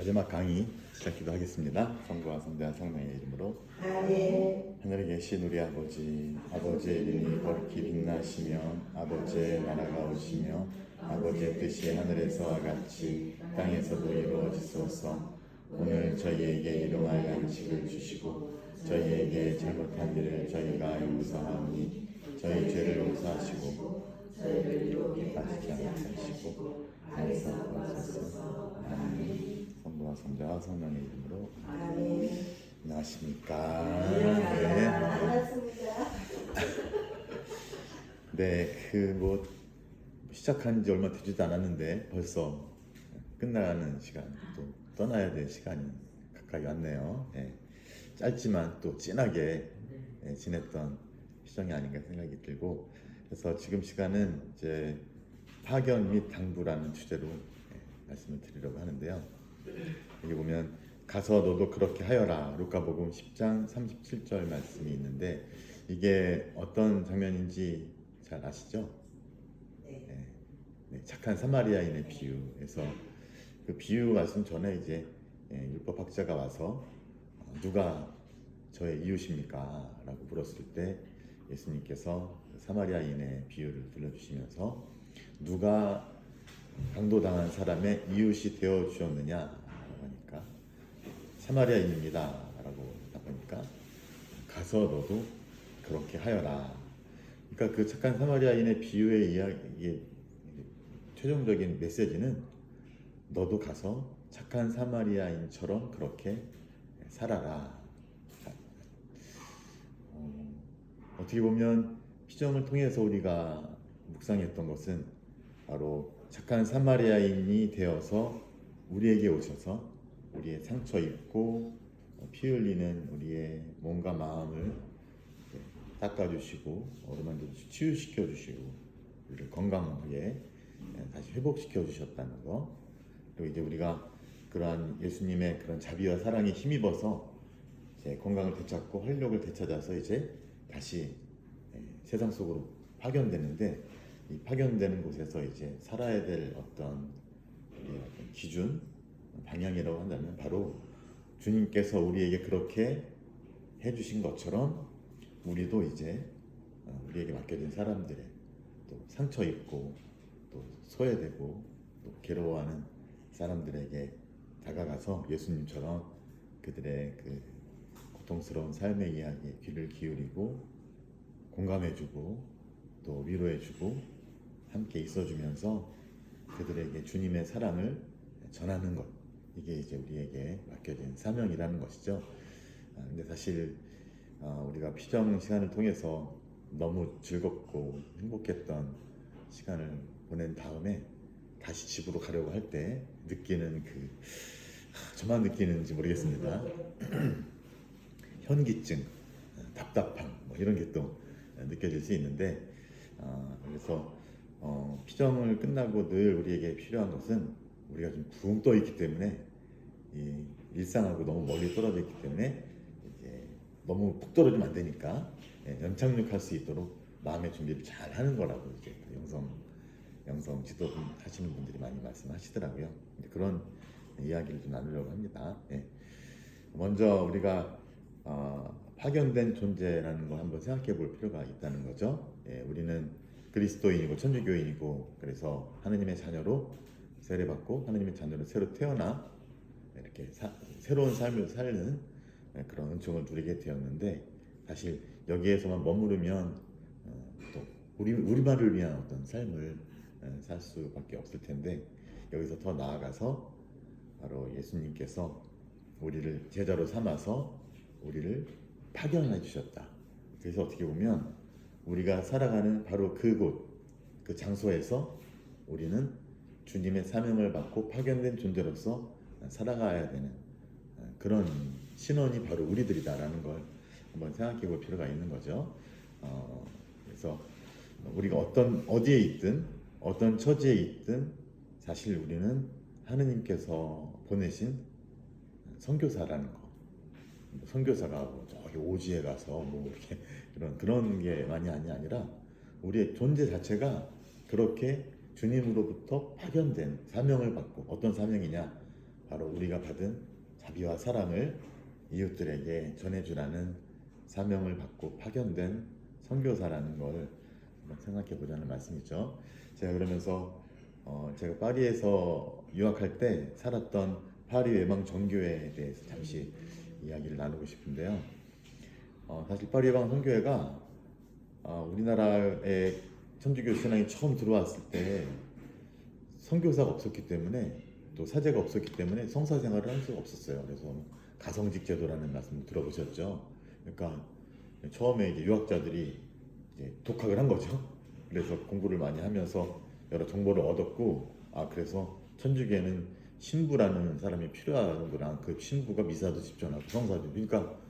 마지막 강의 시작기도 하겠습니다. 성부와 성자와 성령의 이름으로. 아멘. 하늘에 계신 우리 아버지, 아버지의 이름이 거룩히 빛나시며 아버지의 나라가 오시며 아버지의 뜻이 하늘에서와 같이 땅에서도 이루어지소서. 오늘 저희에게 일용할 양식을 주시고 저희에게 잘못한 일을 저희가 용서하오니 저희 죄를 용서하시고 저희를 유혹에 빠지지 빠지지 않게 않게 하시고 하시고 악에서 구하소서. 아멘. 성부와 성자와 성령의 이름으로. 아멘. 안녕하십니까. 반갑습니다. 네, 시작한 지 얼마 되지도 않았는데 벌써 끝나가는 시간, 또 떠나야 될 시간이 가까이 왔네요. 네, 짧지만 또 진하게 지냈던 시정이 아닌가 생각이 들고, 그래서 지금 시간은 이제 파견 및 당부라는 주제로 말씀을 드리려고 하는데요. 여기 보면 가서 너도 그렇게 하여라, 루카복음 10장 37절 말씀이 있는데, 이게 어떤 장면인지 잘 아시죠? 네. 네, 착한 사마리아인의 비유에서, 그 비유 말씀 전에 이제 율법학자가 와서 누가 저의 이웃입니까? 라고 물었을 때 예수님께서 사마리아인의 비유를 들려주시면서 누가 강도당한 사람의 이웃이 되어 주었느냐 하니까 사마리아인입니다 라고 답하니까 가서 너도 그렇게 하여라. 그러니까 그 착한 사마리아인의 비유의 이야기의 최종적인 메시지는 너도 가서 착한 사마리아인처럼 그렇게 살아라. 어떻게 보면 피정을 통해서 우리가 묵상했던 것은 바로 착한 사마리아인이 되어서 우리에게 오셔서 우리의 상처 입고 피 흘리는 우리의 몸과 마음을 닦아주시고 어루만져 치유시켜 주시고 우리를 건강하게 다시 회복시켜 주셨다는 거. 그리고 이제 우리가 그러한 예수님의 그런 자비와 사랑에 힘입어서 이제 건강을 되찾고 활력을 되찾아서 이제 다시 세상 속으로 파견되는데, 이 파견되는 곳에서 이제 살아야 될 어떤 우리의 어떤 기준, 방향이라고 한다면 바로 주님께서 우리에게 그렇게 해주신 것처럼 우리도 이제 우리에게 맡겨진 사람들의 또 상처 입고 또 소외되고 또 괴로워하는 사람들에게 다가가서 예수님처럼 그들의 그 고통스러운 삶의 이야기에 귀를 기울이고 공감해주고 또 위로해주고 함께 있어주면서 그들에게 주님의 사랑을 전하는 것, 이게 이제 우리에게 맡겨진 사명이라는 것이죠. 근데 사실 우리가 피정 시간을 통해서 너무 즐겁고 행복했던 시간을 보낸 다음에 다시 집으로 가려고 할 때 느끼는 저만 느끼는지 모르겠습니다. 현기증, 답답함 이런 게 또 느껴질 수 있는데, 그래서 피정을 끝나고 늘 우리에게 필요한 것은 우리가 좀 붕 떠 있기 때문에 이 일상하고 너무 멀리 떨어져 있기 때문에 이제 너무 푹 떨어지면 안 되니까 연착륙할 수 있도록 마음의 준비를 잘 하는 거라고 이제 영성 지도 하시는 분들이 많이 말씀하시더라고요. 그런 이야기를 좀 나누려고 합니다. 먼저 우리가 파견된 존재라는 거 한번 생각해 볼 필요가 있다는 거죠. 우리는 그리스도인이고 천주교인이고, 그래서 하느님의 자녀로 세례받고 하느님의 자녀로 새로 태어나 이렇게 새로운 삶을 살는 그런 은총을 누리게 되었는데, 사실 여기에서만 머무르면 또 우리만을 위한 어떤 삶을 살 수밖에 없을 텐데, 여기서 더 나아가서 바로 예수님께서 우리를 제자로 삼아서 우리를 파견해 주셨다. 그래서 어떻게 보면 우리가 살아가는 바로 그곳, 그 장소에서 우리는 주님의 사명을 받고 파견된 존재로서 살아가야 되는 그런 신원이 바로 우리들이다라는 걸 한번 생각해 볼 필요가 있는 거죠. 그래서 우리가 어디에 있든 어떤 처지에 있든 사실 우리는 하느님께서 보내신 선교사라는 거. 선교사가 저기 오지에 가서 이렇게 그런 게 많이 아니라 우리의 존재 자체가 그렇게 주님으로부터 파견된 사명을 받고, 어떤 사명이냐, 바로 우리가 받은 자비와 사랑을 이웃들에게 전해주라는 사명을 받고 파견된 선교사라는 걸 한번 생각해 보자는 말씀이죠. 제가 그러면서 제가 파리에서 유학할 때 살았던 파리 외방 정교회에 대해서 잠시 이야기를 나누고 싶은데요. 사실 파리 외방 선교회가 우리나라에 천주교 신앙이 처음 들어왔을 때 선교사가 없었기 때문에 또 사제가 없었기 때문에 성사 생활을 할 수가 없었어요. 그래서 가성직 제도라는 말씀 들어보셨죠? 그러니까 처음에 이제 유학자들이 이제 독학을 한 거죠. 그래서 공부를 많이 하면서 여러 정보를 얻었고, 그래서 천주교에는 신부라는 사람이 필요하구나. 그 신부가 미사도 집전하고 성사도. 그러니까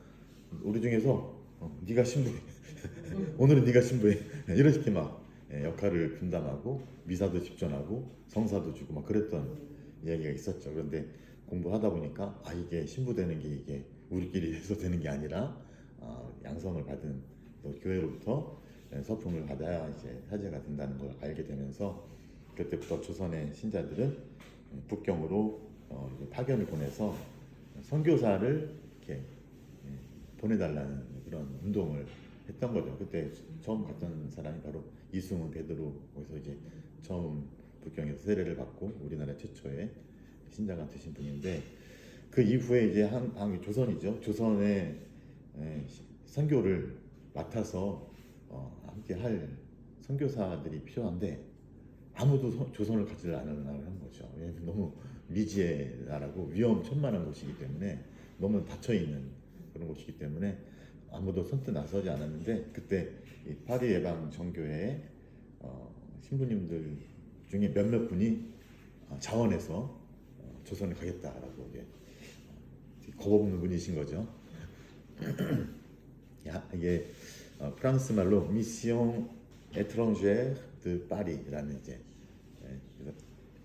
우리 중에서 네가 신부해. 오늘은 네가 신부해. 이렇게 막 역할을 분담하고 미사도 집전하고 성사도 주고 막 그랬던 이야기가 있었죠. 그런데 공부하다 보니까 이게 신부 되는 게 이게 우리끼리 해서 되는 게 아니라 양성을 받은 또 교회로부터 서품을 받아야 이제 사제가 된다는 걸 알게 되면서 그때부터 조선의 신자들은 북경으로 이제 파견을 보내서 선교사를 이렇게 보내달라는 그런 운동을 했던 거죠. 그때 처음 갔던 사람이 바로 이승훈 베드로, 거기서 이제 처음 북경에서 세례를 받고 우리나라 최초의 신자가 되신 분인데, 그 이후에 이제 조선이죠. 조선의 선교를 맡아서 함께 할 선교사들이 필요한데 아무도 조선을 가지 않는 거죠. 왜냐하면 너무 미지의 나라고 위험천만한 곳이기 때문에, 너무 닫혀 있는 그런 곳이기 때문에 아무도 선뜻 나서지 않았는데, 그때 이 파리 예방 정교회 신부님들 중에 몇몇 분이 자원해서 조선을 가겠다라고 이게 겁없는 분이신 거죠. 이게 프랑스 말로 미시옹 에트랑제르 드 파리라는 이제 그래서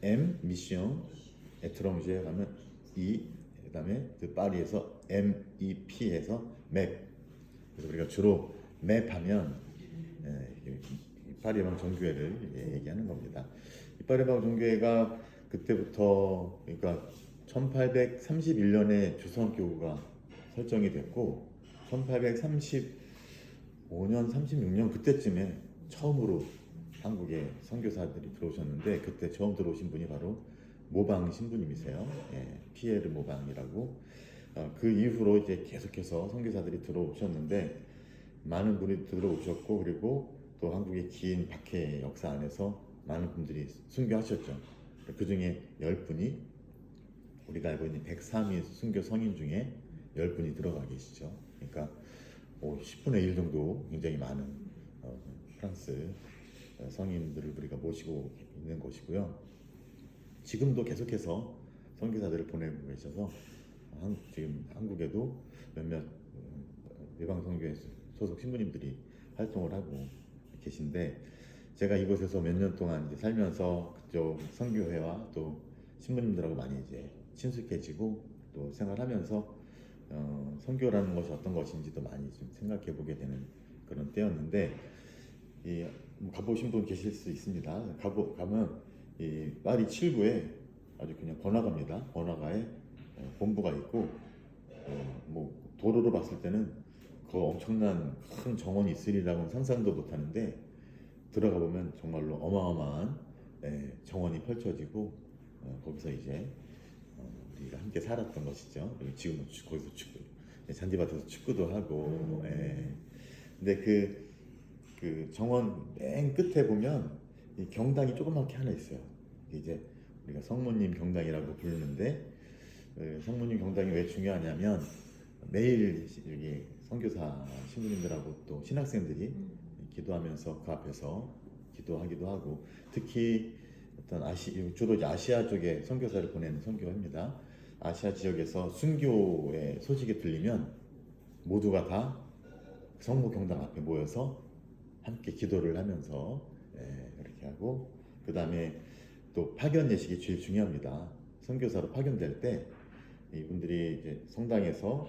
M 미시옹 에트랑제르 하면 E, 그다음에 드 파리에서 MEP에서 맵. 그래서 우리가 주로 맵하면 파리 예방 정교회를 얘기하는 겁니다. 이 파리 예방 정교회가 그때부터, 그러니까 1831년에 조선교구가 설정이 됐고 1835년, 36년 그때쯤에 처음으로 한국에 선교사들이 들어오셨는데, 그때 처음 들어오신 분이 바로 모방 신부님이세요. 피에르 모방이라고. 그 이후로 이제 계속해서 선교사들이 들어오셨는데 많은 분이 들어오셨고, 그리고 또 한국의 긴 박해 역사 안에서 많은 분들이 순교하셨죠. 그 중에 10분이, 우리가 알고 있는 103위 순교 성인 중에 10분이 들어가 계시죠. 그러니까 10분의 1 정도 굉장히 많은 프랑스 성인들을 우리가 모시고 있는 곳이고요. 지금도 계속해서 선교사들을 보내고 계셔서 지금 한국에도 몇몇 외방 선교회 소속 신부님들이 활동을 하고 계신데, 제가 이곳에서 몇 년 동안 이제 살면서 그쪽 선교회와 또 신부님들하고 많이 이제 친숙해지고 또 생활하면서 선교라는 것이 어떤 것인지도 많이 좀 생각해 보게 되는 그런 때였는데, 가보신 분 계실 수 있습니다. 가면 이 파리 7구에 아주 그냥 번화가입니다. 번화가에 본부가 있고, 뭐 도로로 봤을 때는 그 엄청난 큰 정원이 있으리라고는 상상도 못하는데, 들어가 보면 정말로 어마어마한 정원이 펼쳐지고, 거기서 이제 우리가 함께 살았던 것이죠. 그리고 지금은 거기서 잔디밭에서 축구도 하고. 근데 그 정원 맨 끝에 보면 이 경당이 조그맣게 하나 있어요. 이제 우리가 성모님 경당이라고 부르는데, 성모님 경당이 왜 중요하냐면 매일 여기 선교사 신부님들하고 또 신학생들이 기도하면서 그 앞에서 기도하기도 하고, 특히 어떤 주로 아시아 쪽에 선교사를 보내는 선교회입니다. 아시아 지역에서 순교의 소식이 들리면 모두가 다 성모 경당 앞에 모여서 함께 기도를 하면서 이렇게 하고, 그 다음에 또 파견 예식이 제일 중요합니다. 선교사로 파견될 때 이분들이 이제 성당에서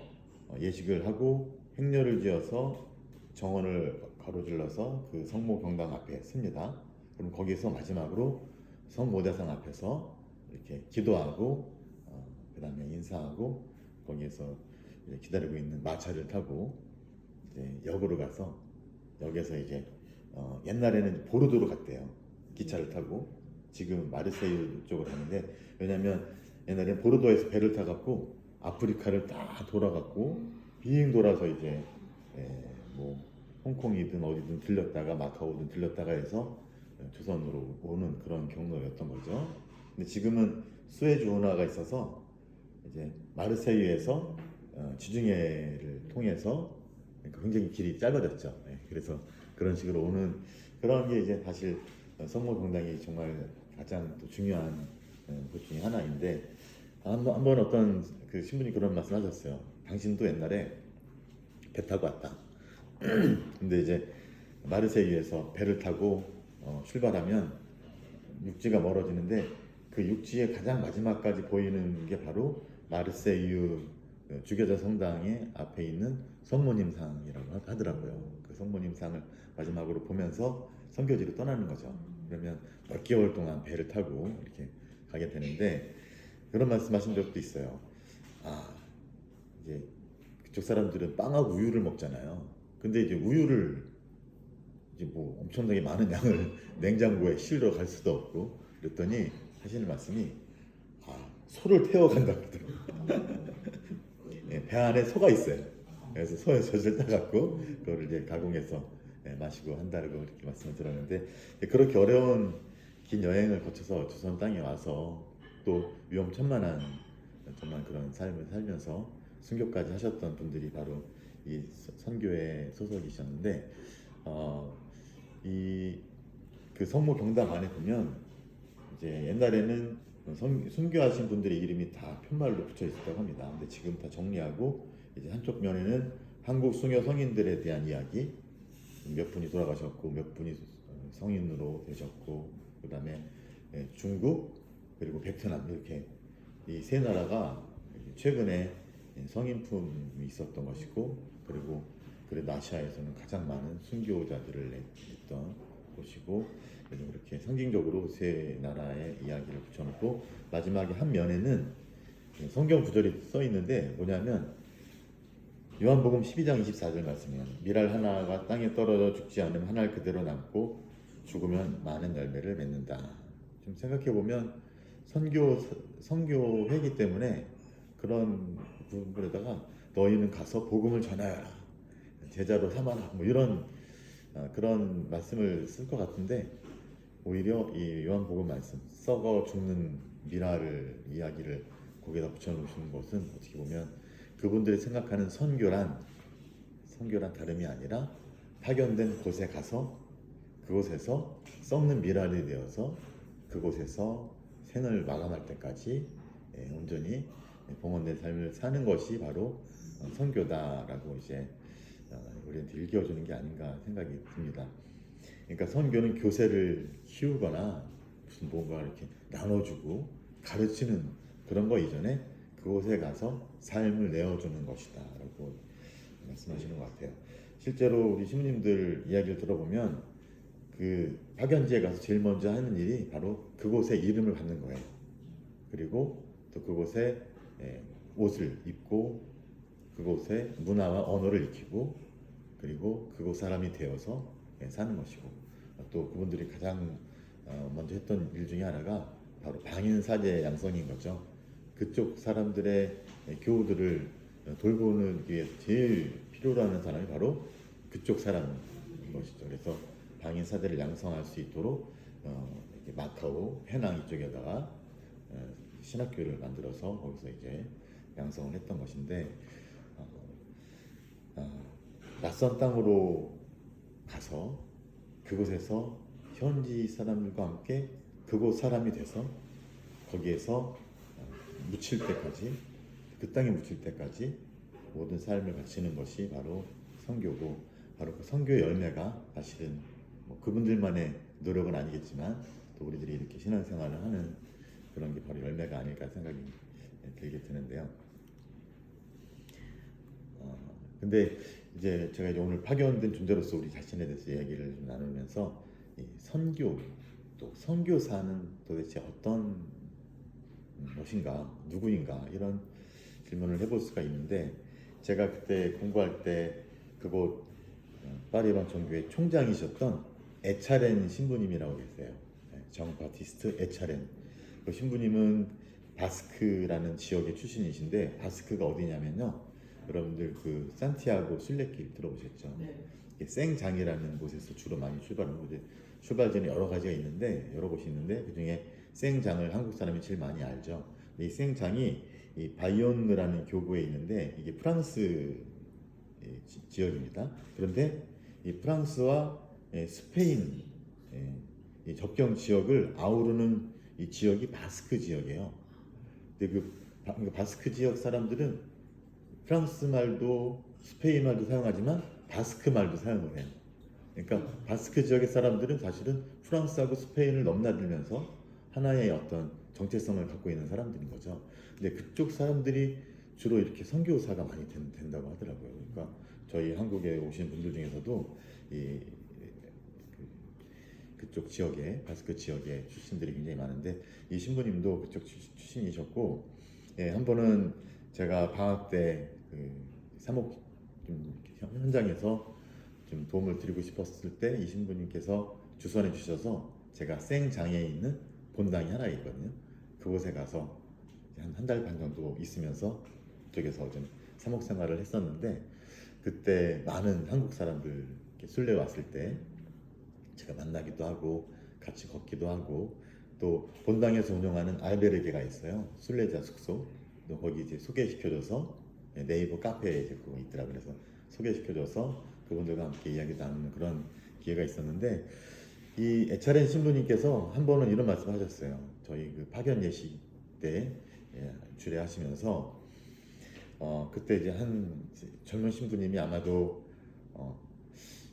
예식을 하고 행렬을 지어서 정원을 가로질러서 그 성모 경당 앞에 씁니다. 그럼 거기서 마지막으로 성모대상 앞에서 이렇게 기도하고, 그 인사하고 거기에서 이제 기다리고 있는 마차를 타고 이제 역으로 가서 역에서 이제 옛날에는 보르도로 갔대요. 기차를 타고 지금 마르세유 쪽으로 가는데 왜냐면 옛날에 보르도에서 배를 타갖고 아프리카를 다 돌아갔고 비행 돌아서 이제 뭐 홍콩이든 어디든 들렸다가 마카오든 들렸다가 해서 조선으로 오는 그런 경로였던 거죠. 근데 지금은 수에즈 운하가 있어서 이제 마르세유에서 지중해를 통해서 그러니까 굉장히 길이 짧아졌죠. 그래서 그런 식으로 오는 그런 게 이제 사실 성모경당이 정말 가장 또 중요한 것 중에 하나인데 한번 어떤 그 신부님 그런 말씀하셨어요. 당신도 옛날에 배 타고 왔다. 근데 이제 마르세유에서 배를 타고 출발하면 육지가 멀어지는데 그 육지의 가장 마지막까지 보이는 게 바로 마르세유 주교자 성당의 앞에 있는 성모님 상이라고 하더라고요. 그 성모님 상을 마지막으로 보면서 선교지로 떠나는 거죠. 그러면 몇 개월 동안 배를 타고 이렇게 가게 되는데 그런 말씀하신 적도 있어요. 아, 이제 그쪽 사람들은 빵하고 우유를 먹잖아요. 근데 이제 우유를 이제 뭐 엄청나게 많은 양을 냉장고에 실러 갈 수도 없고 그랬더니 하시는 말씀이 소를 태워간다 그러더라고요. 배 안에 소가 있어요. 그래서 소에 젖을 따갖고 그거를 이제 가공해서 마시고 한다고 이렇게 말씀을 드렸는데 그렇게 어려운 긴 여행을 거쳐서 조선 땅에 와서 또 위험천만한 정말 그런 삶을 살면서 순교까지 하셨던 분들이 바로 이 선교회 소속이셨는데 이 그 성모 경당 안에 보면 이제 옛날에는 순교하신 분들의 이름이 다 편말로 붙여 있었다고 합니다. 근데 지금 다 정리하고 이제 한쪽 면에는 한국 순교 성인들에 대한 이야기 몇 분이 돌아가셨고 몇 분이 성인으로 되셨고 그다음에 중국 그리고 베트남 이렇게 이 세 나라가 최근에 성인품이 있었던 것이고 그리고 그래도 아시아에서는 가장 많은 순교자들을 냈던 곳이고 이렇게 상징적으로 세 나라의 이야기를 붙여놓고 마지막에 한 면에는 성경 구절이 써 있는데 뭐냐면 요한복음 12장 24절 말씀이에요. 미랄 하나가 땅에 떨어져 죽지 않으면 한 알 그대로 남고 죽으면 많은 열매를 맺는다. 좀 생각해 보면 선교회이기 때문에 그런 부분에다가 너희는 가서 복음을 전하여라. 제자로 삼아라. 뭐 이런 그런 말씀을 쓸 것 같은데 오히려 이 요한복음 말씀 썩어 죽는 미랄을 이야기를 거기다 붙여놓으시는 것은 어떻게 보면 그분들이 생각하는 선교란 다름이 아니라 파견된 곳에 가서 그곳에서 썩는 미랄이 되어서 그곳에서 생을 마감할 때까지 온전히 봉헌된 삶을 사는 것이 바로 선교다라고 이제 우리한테 일깨워주는 게 아닌가 생각이 듭니다. 그러니까 선교는 교세를 키우거나 무슨 뭔가 이렇게 나눠주고 가르치는 그런 거 이전에 그곳에 가서 삶을 내어주는 것이다라고 말씀하시는 것 같아요. 실제로 우리 신부님들 이야기를 들어보면 그 파견지에 가서 제일 먼저 하는 일이 바로 그곳의 이름을 받는 거예요. 그리고 또 그곳에 옷을 입고 그곳의 문화와 언어를 익히고 그리고 그곳 사람이 되어서 사는 것이고 또 그분들이 가장 먼저 했던 일 중에 하나가 바로 방인사제 양성인 거죠. 그쪽 사람들의 교우들을 돌보는 위해 제일 필요로 하는 사람이 바로 그쪽 사람인 것이죠. 그래서 방인사제를 양성할 수 있도록 마카오, 해낭 이쪽에다가 신학교를 만들어서 거기서 이제 양성을 했던 것인데 낯선 땅으로 가서 그곳에서 현지 사람들과 함께 그곳 사람이 돼서 거기에서 묻힐 때까지 그 땅에 묻힐 때까지 모든 삶을 바치는 것이 바로 선교고 바로 그 선교의 열매가 사실은 뭐 그분들만의 노력은 아니겠지만 또 우리들이 이렇게 신앙생활을 하는 그런 게 바로 열매가 아닐까 생각이 들게 되는데요. 근데 이제 제가 이제 오늘 파견된 존재로서 우리 자신에 대해서 이야기를 좀 나누면서 이 선교 또 선교사는 도대체 어떤 것인가 누구인가 이런 질문을 해볼 수가 있는데, 제가 그때 공부할 때 그곳 파리 방청교회 총장이셨던 에차렌 신부님이라고 계세요. 정 바티스트 에차렌. 그 신부님은 바스크라는 지역의 출신이신데, 바스크가 어디냐면요, 여러분들 그 산티아고 순례길 들어보셨죠? 네. 이게 생장이라는 곳에서 주로 많이 출발하는 곳이, 출발점이 여러 가지가 있는데, 여러 곳이 있는데 그 중에 생장을 한국 사람이 제일 많이 알죠. 이 생장이 이 바이온느라는 교구에 있는데, 이게 프랑스 지역입니다. 그런데 이 프랑스와 스페인 이 접경 지역을 아우르는 이 지역이 바스크 지역이에요. 근데 그 바스크 지역 사람들은 프랑스 말도 스페인 말도 사용하지만 바스크 말도 사용을 해요. 그러니까 바스크 지역의 사람들은 사실은 프랑스하고 스페인을 넘나들면서 하나의 어떤 정체성을 갖고 있는 사람들인 거죠. 근데 그쪽 사람들이 주로 이렇게 선교사가 많이 된다고 하더라고요. 그러니까 저희 한국에 오신 분들 중에서도 그쪽 지역에, 바스크 지역의 출신들이 굉장히 많은데, 이 신부님도 그쪽 출신이셨고, 한 번은 제가 방학 때그 사목 좀 현장에서 좀 도움을 드리고 싶었을 때 이 신부님께서 주선해 주셔서, 제가 생장에 있는 본당이 하나 있거든요. 그곳에 가서 한 달 반 정도 있으면서 그쪽에서 좀 사목 생활을 했었는데, 그때 많은 한국 사람들 이렇게 순례 왔을 때 제가 만나기도 하고 같이 걷기도 하고, 또 본당에서 운영하는 알베르게가 있어요. 순례자 숙소. 또 거기 이제 소개시켜줘서, 네이버 카페에 이제 그거 있더라고요. 그래서 소개시켜줘서 그분들과 함께 이야기 나누는 그런 기회가 있었는데, 이 에차렌 신부님께서 한 번은 이런 말씀하셨어요. 저희 그 파견 예식 때 주례하시면서, 그때 이제 한 젊은 신부님이 아마도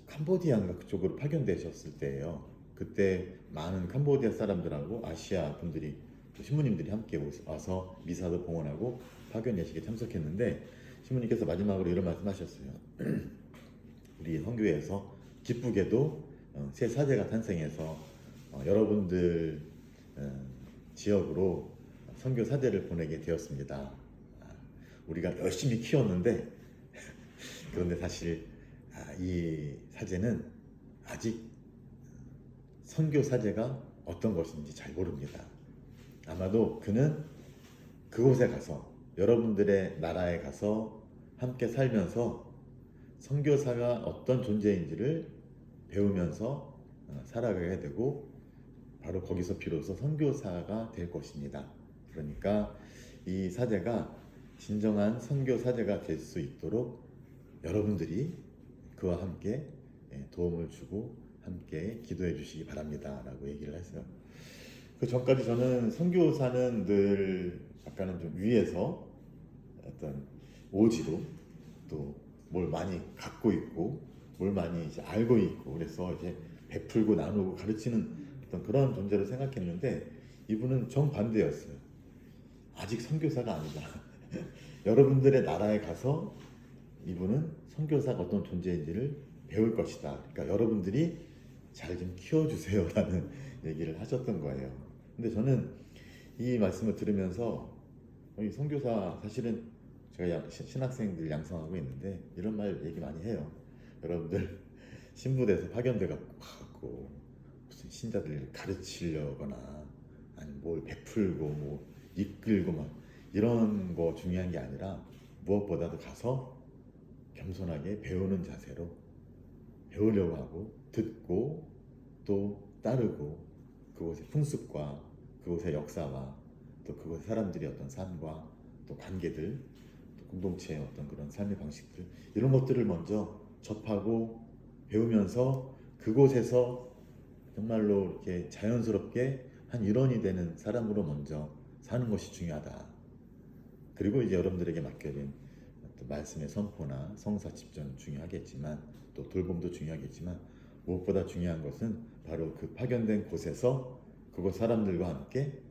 캄보디아인가 그쪽으로 파견되셨을 때예요. 그때 많은 캄보디아 사람들하고 아시아 분들이, 신부님들이 함께 와서 미사도 봉헌하고 파견 예식에 참석했는데, 신부님께서 마지막으로 이런 말씀하셨어요. 우리 선교회에서 기쁘게도 새 사제가 탄생해서 여러분들 지역으로 선교 사제를 보내게 되었습니다. 우리가 열심히 키웠는데 그런데 사실 이 사제는 아직 선교 사제가 어떤 것인지 잘 모릅니다. 아마도 그는 그곳에 가서, 여러분들의 나라에 가서 함께 살면서 선교사가 어떤 존재인지를 배우면서 살아가게 되고, 바로 거기서 비로소 선교사가 될 것입니다. 그러니까 이 사제가 진정한 선교 사제가 될 수 있도록 여러분들이 그와 함께 도움을 주고 함께 기도해 주시기 바랍니다 라고 얘기를 했어요. 그 전까지 저는 선교사는 늘 약간은 좀 위에서 어떤 오지로, 또 뭘 많이 갖고 있고 뭘 많이 이제 알고 있고, 그래서 이제 베풀고 나누고 가르치는 어떤 그런 존재로 생각했는데, 이분은 정반대였어요. 아직 선교사가 아니다. 여러분들의 나라에 가서 이분은 선교사가 어떤 존재인지를 배울 것이다. 그러니까 여러분들이 잘 좀 키워주세요 라는 얘기를 하셨던 거예요. 근데 저는 이 말씀을 들으면서, 이 선교사 사실은 제가 신학생들 양성하고 있는데 이런 말 얘기 많이 해요. 여러분들 신부돼서 파견돼 갖고 무슨 신자들 가르치려거나 아니면 뭘 베풀고 뭐 이끌고 막 이런 거 중요한 게 아니라, 무엇보다도 가서 겸손하게 배우는 자세로 배우려고 하고, 듣고 또 따르고, 그곳의 풍습과 그곳의 역사와 또 그곳의 사람들의 어떤 삶과 또 관계들, 또 공동체의 어떤 그런 삶의 방식들, 이런 것들을 먼저 접하고 배우면서 그곳에서 정말로 이렇게 자연스럽게 한 일원이 되는 사람으로 먼저 사는 것이 중요하다. 그리고 이제 여러분들에게 맡겨진 또 말씀의 선포나 성사 집전 중요하겠지만, 또 돌봄도 중요하겠지만, 무엇보다 중요한 것은 바로 그 파견된 곳에서 그곳 사람들과 함께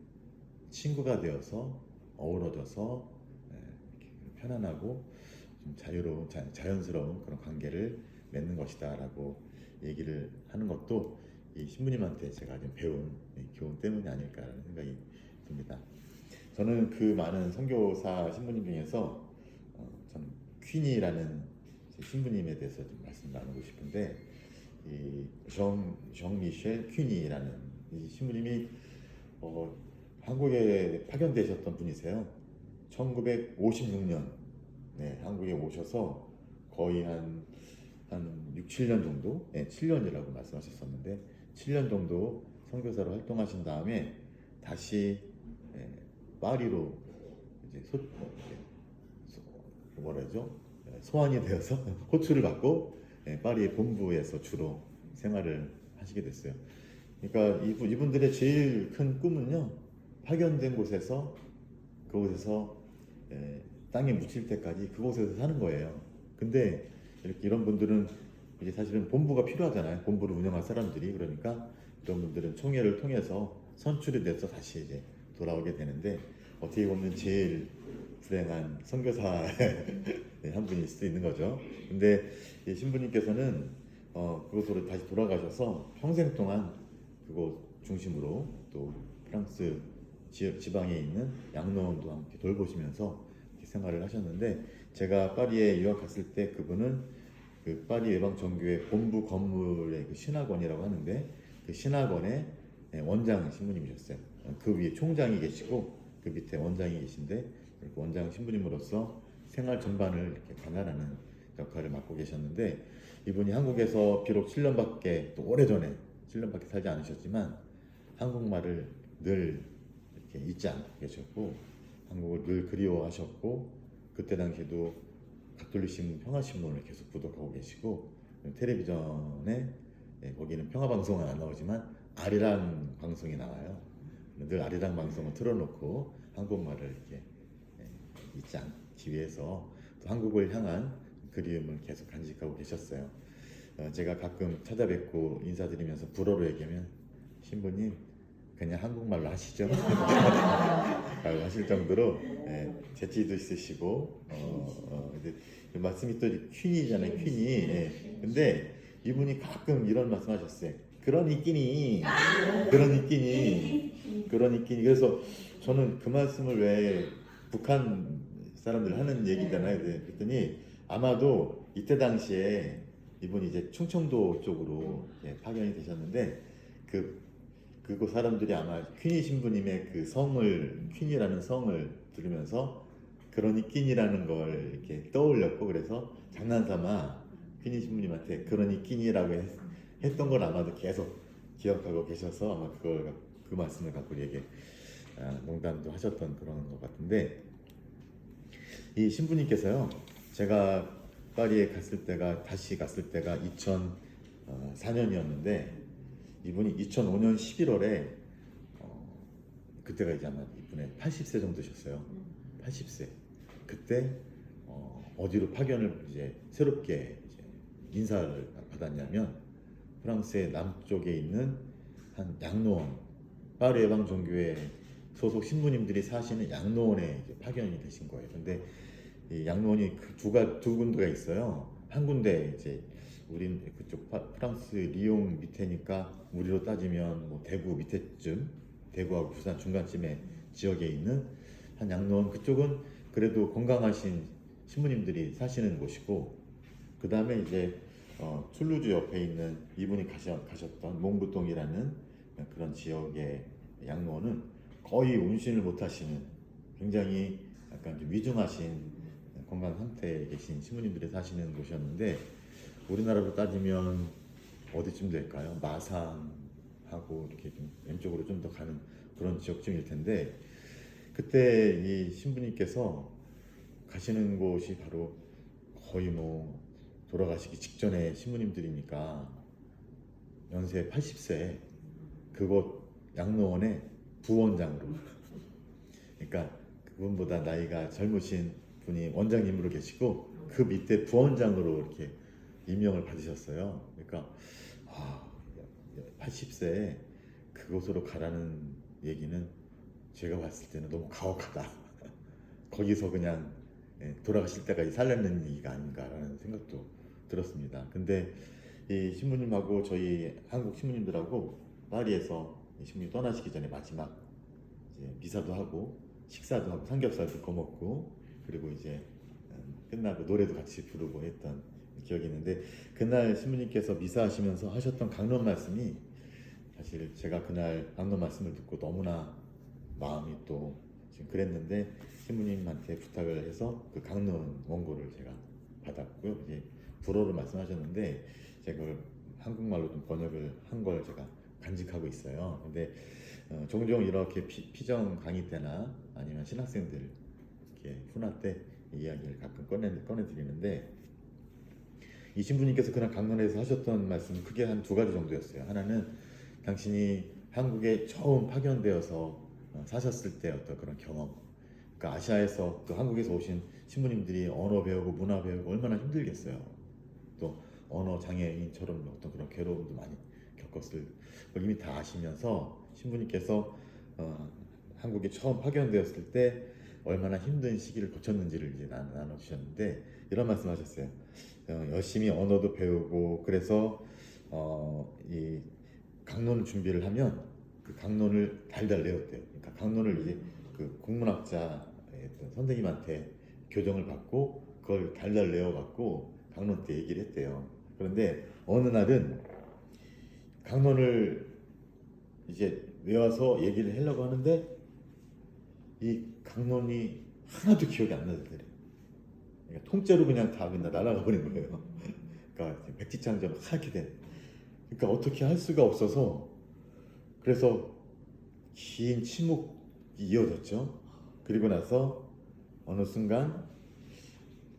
친구가 되어서 어우러져서 편안하고 좀 자유로운, 자연스러운 그런 관계를 맺는 것이다 라고 얘기를 하는 것도 이 신부님한테 제가 좀 배운 교훈 때문이 아닐까라는 생각이 듭니다. 저는 그 많은 선교사 신부님 중에서 저는 퀸이라는 신부님에 대해서 좀 말씀 나누고 싶은데 정 미셸 퀸이라는 이 신부님이 한국에 파견되셨던 분이세요. 1956년 한국에 오셔서 거의 한 6, 7년 정도, 7년이라고 말씀하셨었는데 7년 정도 선교사로 활동하신 다음에 다시 파리로 이제 뭐라죠? 소환이 되어서 호출을 받고 파리의 본부에서 주로 생활을 하시게 됐어요. 그러니까 이분들의 제일 큰 꿈은요, 파견된 곳에서 그곳에서 땅에 묻힐 때까지 그곳에서 사는 거예요. 근데 이런 분들은 이제 사실은 본부가 필요하잖아요. 본부를 운영할 사람들이. 그러니까 이런 분들은 총회를 통해서 선출이 돼서 다시 이제 돌아오게 되는데, 어떻게 보면 제일 불행한 선교사 한 분일 수도 있는 거죠. 근데 이 신부님께서는 그곳으로 다시 돌아가셔서 평생 동안 그곳 중심으로 또 프랑스 지방에 있는 양로원도 함께 돌보시면서 이렇게 생활을 하셨는데, 제가 파리에 유학 갔을 때 그분은 그 파리 예방전교회 본부 건물의 그 신학원이라고 하는데, 그 신학원의 원장 신부님이셨어요. 그 위에 총장이 계시고 그 밑에 원장이 계신데, 이렇게 원장 신부님으로서 생활 전반을 이렇게 관할하는 역할을 맡고 계셨는데, 이분이 한국에서 비록 7년밖에, 또 오래전에 7년밖에 살지 않으셨지만 한국말을 늘 이렇게 잊지 않고 계셨고, 한국을 늘 그리워하셨고, 그때 당시에도 가톨릭신문 평화신문을 계속 구독하고 계시고, 텔레비전에 거기는 평화방송은 안 나오지만 아리랑 방송이 나와요. 늘 아리랑 방송을 틀어놓고 한국말을 이렇게 잊지 않기 위해서 또 한국을 향한 그리움을 계속 간직하고 계셨어요. 제가 가끔 찾아뵙고 인사드리면서 불어로 얘기하면, 신부님 그냥 한국말로 하시죠 라고 하실 정도로 재치도 있으시고, 이제 말씀이 또 퀸이잖아요, 퀸이. 근데 이분이 가끔 이런 말씀하셨어요. 그러니끼니. 그래서 저는 그 말씀을 왜 북한 사람들 하는 얘기잖아요. 그랬더니 아마도 이때 당시에 이분이 이제 충청도 쪽으로 파견이 되셨는데, 그곳 사람들이 아마 퀸이 신부님의 그 성을, 퀸이라는 성을 들으면서 그러니 낀이라는 걸 이렇게 떠올렸고, 그래서 장난삼아 퀸이 신부님한테 그러니 낀이라고 했던 걸 아마도 계속 기억하고 계셔서 아마 그 말씀을 갖고 이렇게 농담도 하셨던 그런 것 같은데, 이 신부님께서요, 제가 파리에 다시 갔을 때가 2004년이었는데 이분이 2005년 11월에 그때가 이제 아마 이분의 80세 정도셨어요. 80세. 그때 어디로 파견을 이제 새롭게 이제 인사를 받았냐면, 프랑스의 남쪽에 있는 한 양로원, 파리 예방종교회 소속 신부님들이 사시는 양로원에 이제 파견이 되신 거예요. 근데 이 양로원이 두 군데가 있어요. 한 군데 이제 우린 그쪽 프랑스 리옹 밑에니까 우리로 따지면 뭐 대구 밑에쯤, 대구하고 부산 중간쯤에 지역에 있는 한 양로원, 그쪽은 그래도 건강하신 신부님들이 사시는 곳이고, 그 다음에 이제 툴루즈 옆에 있는 이분이 가셨던 몽부동이라는 그런 지역의 양로원은 거의 운신을 못 하시는, 굉장히 약간 좀 위중하신 건강 상태에 계신 신부님들이 사시는 곳이었는데, 우리나라로 따지면 어디쯤 될까요? 마산하고 이렇게 좀 왼쪽으로 좀 더 가는 그런 지역쯤일 텐데, 그때 이 신부님께서 가시는 곳이 바로 거의 뭐 돌아가시기 직전에 신부님들이니까 연세 80세 그곳 양로원의 부원장으로, 그러니까 그분보다 나이가 젊으신 분이 원장님으로 계시고 그 밑에 부원장으로 이렇게 임명을 받으셨어요. 그러니까 80세에 그곳으로 가라는 얘기는 제가 봤을 때는 너무 가혹하다. 거기서 그냥 돌아가실 때까지 살려는 얘기가 아닌가라는 생각도 들었습니다. 근데 이 신부님하고 저희 한국 신부님들하고 파리에서 신부님 떠나시기 전에 마지막 이제 미사도 하고 식사도 하고 삼겹살도 구워 먹고 그리고 이제 끝나고 노래도 같이 부르고 했던 기억이 있는데 그날 신부님께서 미사하시면서 하셨던 강론 말씀이 사실 제가 그날 강론 말씀을 듣고 너무나 마음이 또 지금 그랬는데 신부님한테 부탁을 해서 그 강론 원고를 제가 받았고요. 이제 불어로 말씀하셨는데 제가 그걸 한국말로 좀 번역을 한 걸 제가 간직하고 있어요. 근데 종종 이렇게 피정 강의 때나 아니면 신학생들 이렇게 훈화 때 이야기를 가끔 꺼내드리는데 이 신부님께서 그날 강론에서 하셨던 말씀은 크게 한 두 가지 정도였어요. 하나는 당신이 한국에 처음 파견되어서 사셨을 때 어떤 그런 경험, 그러니까 아시아에서 또 한국에서 오신 신부님들이 언어 배우고 문화 배우고 얼마나 힘들겠어요. 또 언어 장애인처럼 어떤 그런 괴로움도 많이 겪었을 걸 이미 다 아시면서 신부님께서 한국에 처음 파견되었을 때 얼마나 힘든 시기를 거쳤는지를 이제 나눠주셨는데 이런 말씀하셨어요. 열심히 언어도 배우고 그래서 이 강론 준비를 하면 그 강론을 달달 외웠대요. 그러니까 강론을 이제 그 국문학자 선생님한테 교정을 받고 그걸 달달 외워갖고 강론 때 얘기를 했대요. 그런데 어느 날은 강론을 이제 외워서 얘기를 하려고 하는데 이 강론이 하나도 기억이 안 나더래요. 그러니까 통째로 그냥 다 그냥 날아가 버린 거예요. 그러니까 백지장전 하얗게 된. 그러니까 어떻게 할 수가 없어서 그래서 긴 침묵이 이어졌죠. 그리고 나서 어느 순간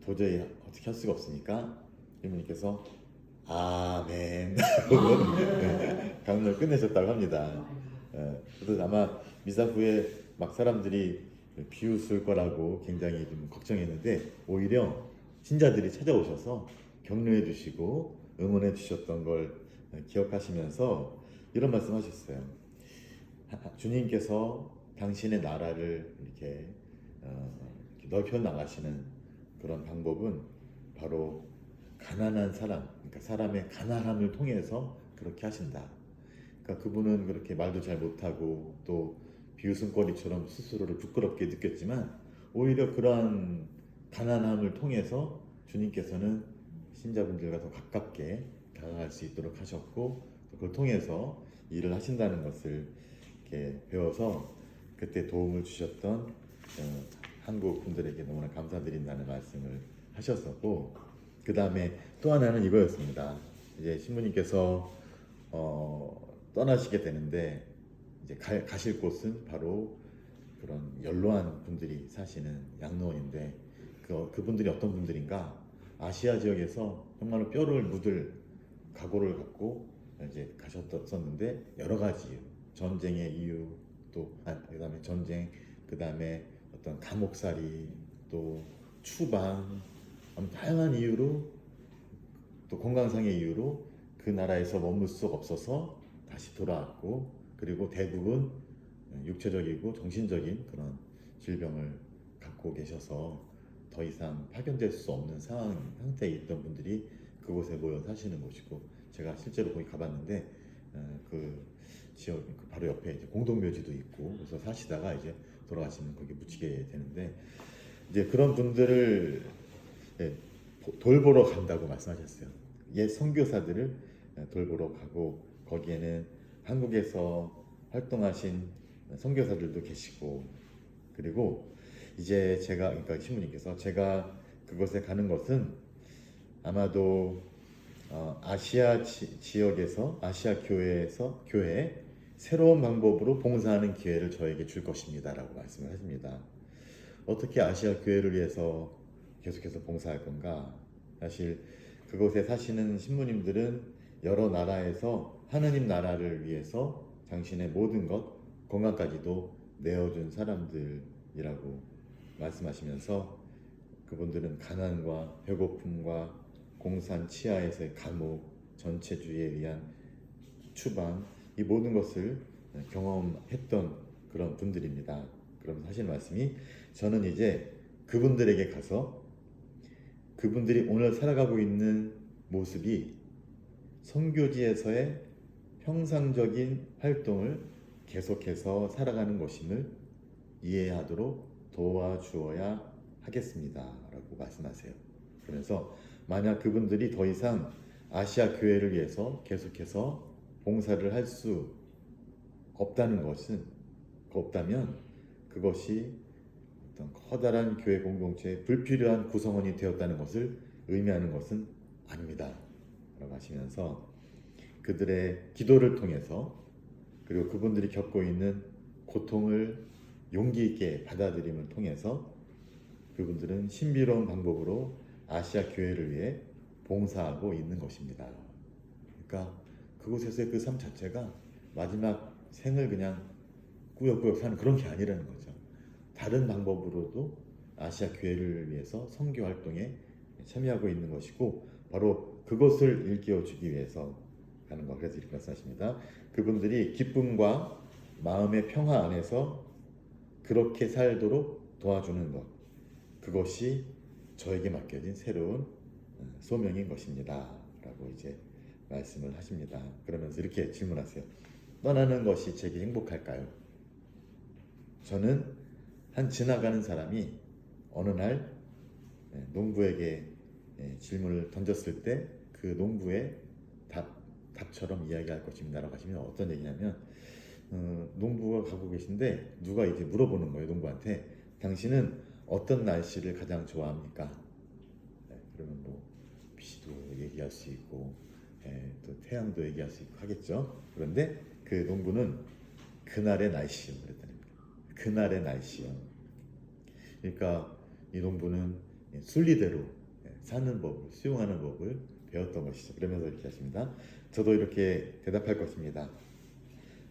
도저히 어떻게 할 수가 없으니까 이모님께서 아멘 강론을 끝내셨다고 합니다. 그래서 아마 미사 후에 막 사람들이 비웃을 거라고 굉장히 좀 걱정했는데 오히려 신자들이 찾아오셔서 격려해 주시고 응원해 주셨던 걸 기억하시면서 이런 말씀하셨어요. 주님께서 당신의 나라를 이렇게 넓혀 나가시는 그런 방법은 바로 가난한 사람, 그러니까 사람의 가난함을 통해서 그렇게 하신다. 그러니까 그분은 그렇게 말도 잘 못하고 또 비웃음거리처럼 스스로를 부끄럽게 느꼈지만 오히려 그러한 가난함을 통해서 주님께서는 신자분들과 더 가깝게 다가갈 수 있도록 하셨고 그걸 통해서 일을 하신다는 것을 이렇게 배워서 그때 도움을 주셨던 한국 분들에게 너무나 감사드린다는 말씀을 하셨었고 그 다음에 또 하나는 이거였습니다. 이제 신부님께서 떠나시게 되는데 이제 가실 곳은 바로 그런 연로한 분들이 사시는 양로원인데 그분들이 어떤 분들인가 아시아 지역에서 정말로 뼈를 묻을 각오를 갖고 이제 가셨었는데 여러 가지 전쟁의 이유 또 그다음에 전쟁 그다음에 어떤 감옥살이 또 추방 다양한 이유로 또 건강상의 이유로 그 나라에서 머물 수 없어서 다시 돌아왔고 그리고 대부분 육체적이고 정신적인 그런 질병을 갖고 계셔서 더 이상 파견될 수 없는 상태에 있던 분들이 그곳에 모여 사시는 곳이고 제가 실제로 거기 가봤는데 그 지역 그 바로 옆에 이제 공동묘지도 있고 그래서 사시다가 이제 돌아가시면 거기 묻히게 되는데 이제 그런 분들을 돌보러 간다고 말씀하셨어요. 옛 선교사들을 돌보러 가고 거기에는 한국에서 활동하신 선교사들도 계시고 그리고 이제 제가 그러니까 신부님께서 제가 그곳에 가는 것은 아마도 아시아 지역에서 아시아 교회에 새로운 방법으로 봉사하는 기회를 저에게 줄 것입니다라고 말씀을 하십니다. 어떻게 아시아 교회를 위해서 계속해서 봉사할 건가? 사실 그곳에 사시는 신부님들은 여러 나라에서 하느님 나라를 위해서 당신의 모든 것, 건강까지도 내어준 사람들이라고 말씀하시면서 그분들은 가난과 배고픔과 공산 치하에서의 감옥, 전체주의에 의한 추방 이 모든 것을 경험했던 그런 분들입니다. 그러면서 하시는 말씀이 저는 이제 그분들에게 가서 그분들이 오늘 살아가고 있는 모습이 선교지에서의 평상적인 활동을 계속해서 살아가는 것임을 이해하도록 도와주어야 하겠습니다 라고 말씀하세요. 그러면서 만약 그분들이 더 이상 아시아 교회를 위해서 계속해서 봉사를 할 수 없다면 그것이 어떤 커다란 교회 공동체의 불필요한 구성원이 되었다는 것을 의미하는 것은 아닙니다 라고 하시면서 그들의 기도를 통해서 그리고 그분들이 겪고 있는 고통을 용기 있게 받아들임을 통해서 그분들은 신비로운 방법으로 아시아 교회를 위해 봉사하고 있는 것입니다. 그러니까 그곳에서의 그 삶 자체가 마지막 생을 그냥 꾸역꾸역 사는 그런 게 아니라는 거죠. 다른 방법으로도 아시아 교회를 위해서 선교 활동에 참여하고 있는 것이고 바로 그것을 일깨워주기 위해서 하는 거. 그래서 이렇게 말씀하십니다. 그분들이 기쁨과 마음의 평화 안에서 그렇게 살도록 도와주는 것, 그것이 저에게 맡겨진 새로운 소명인 것입니다 라고 이제 말씀을 하십니다. 그러면서 이렇게 질문하세요. 떠나는 것이 제게 행복할까요? 저는 한 지나가는 사람이 어느 날 농부에게 질문을 던졌을 때 그 농부의 답처럼 이야기할 것입니다 라고 하시면 어떤 얘기냐면 농부가 가고 계신데 누가 이제 물어보는 거예요. 농부한테 당신은 어떤 날씨를 가장 좋아합니까? 그러면 뭐 비도 얘기할 수 있고 또 태양도 얘기할 수 있고 하겠죠. 그런데 그 농부는 그날의 날씨요 그랬다는 거예요. 그날의 날씨요. 그러니까 이 농부는 순리대로 사는 법을 수용하는 법을 배웠던 것이죠. 그러면서 이렇게 하십니다. 저도 이렇게 대답할 것입니다.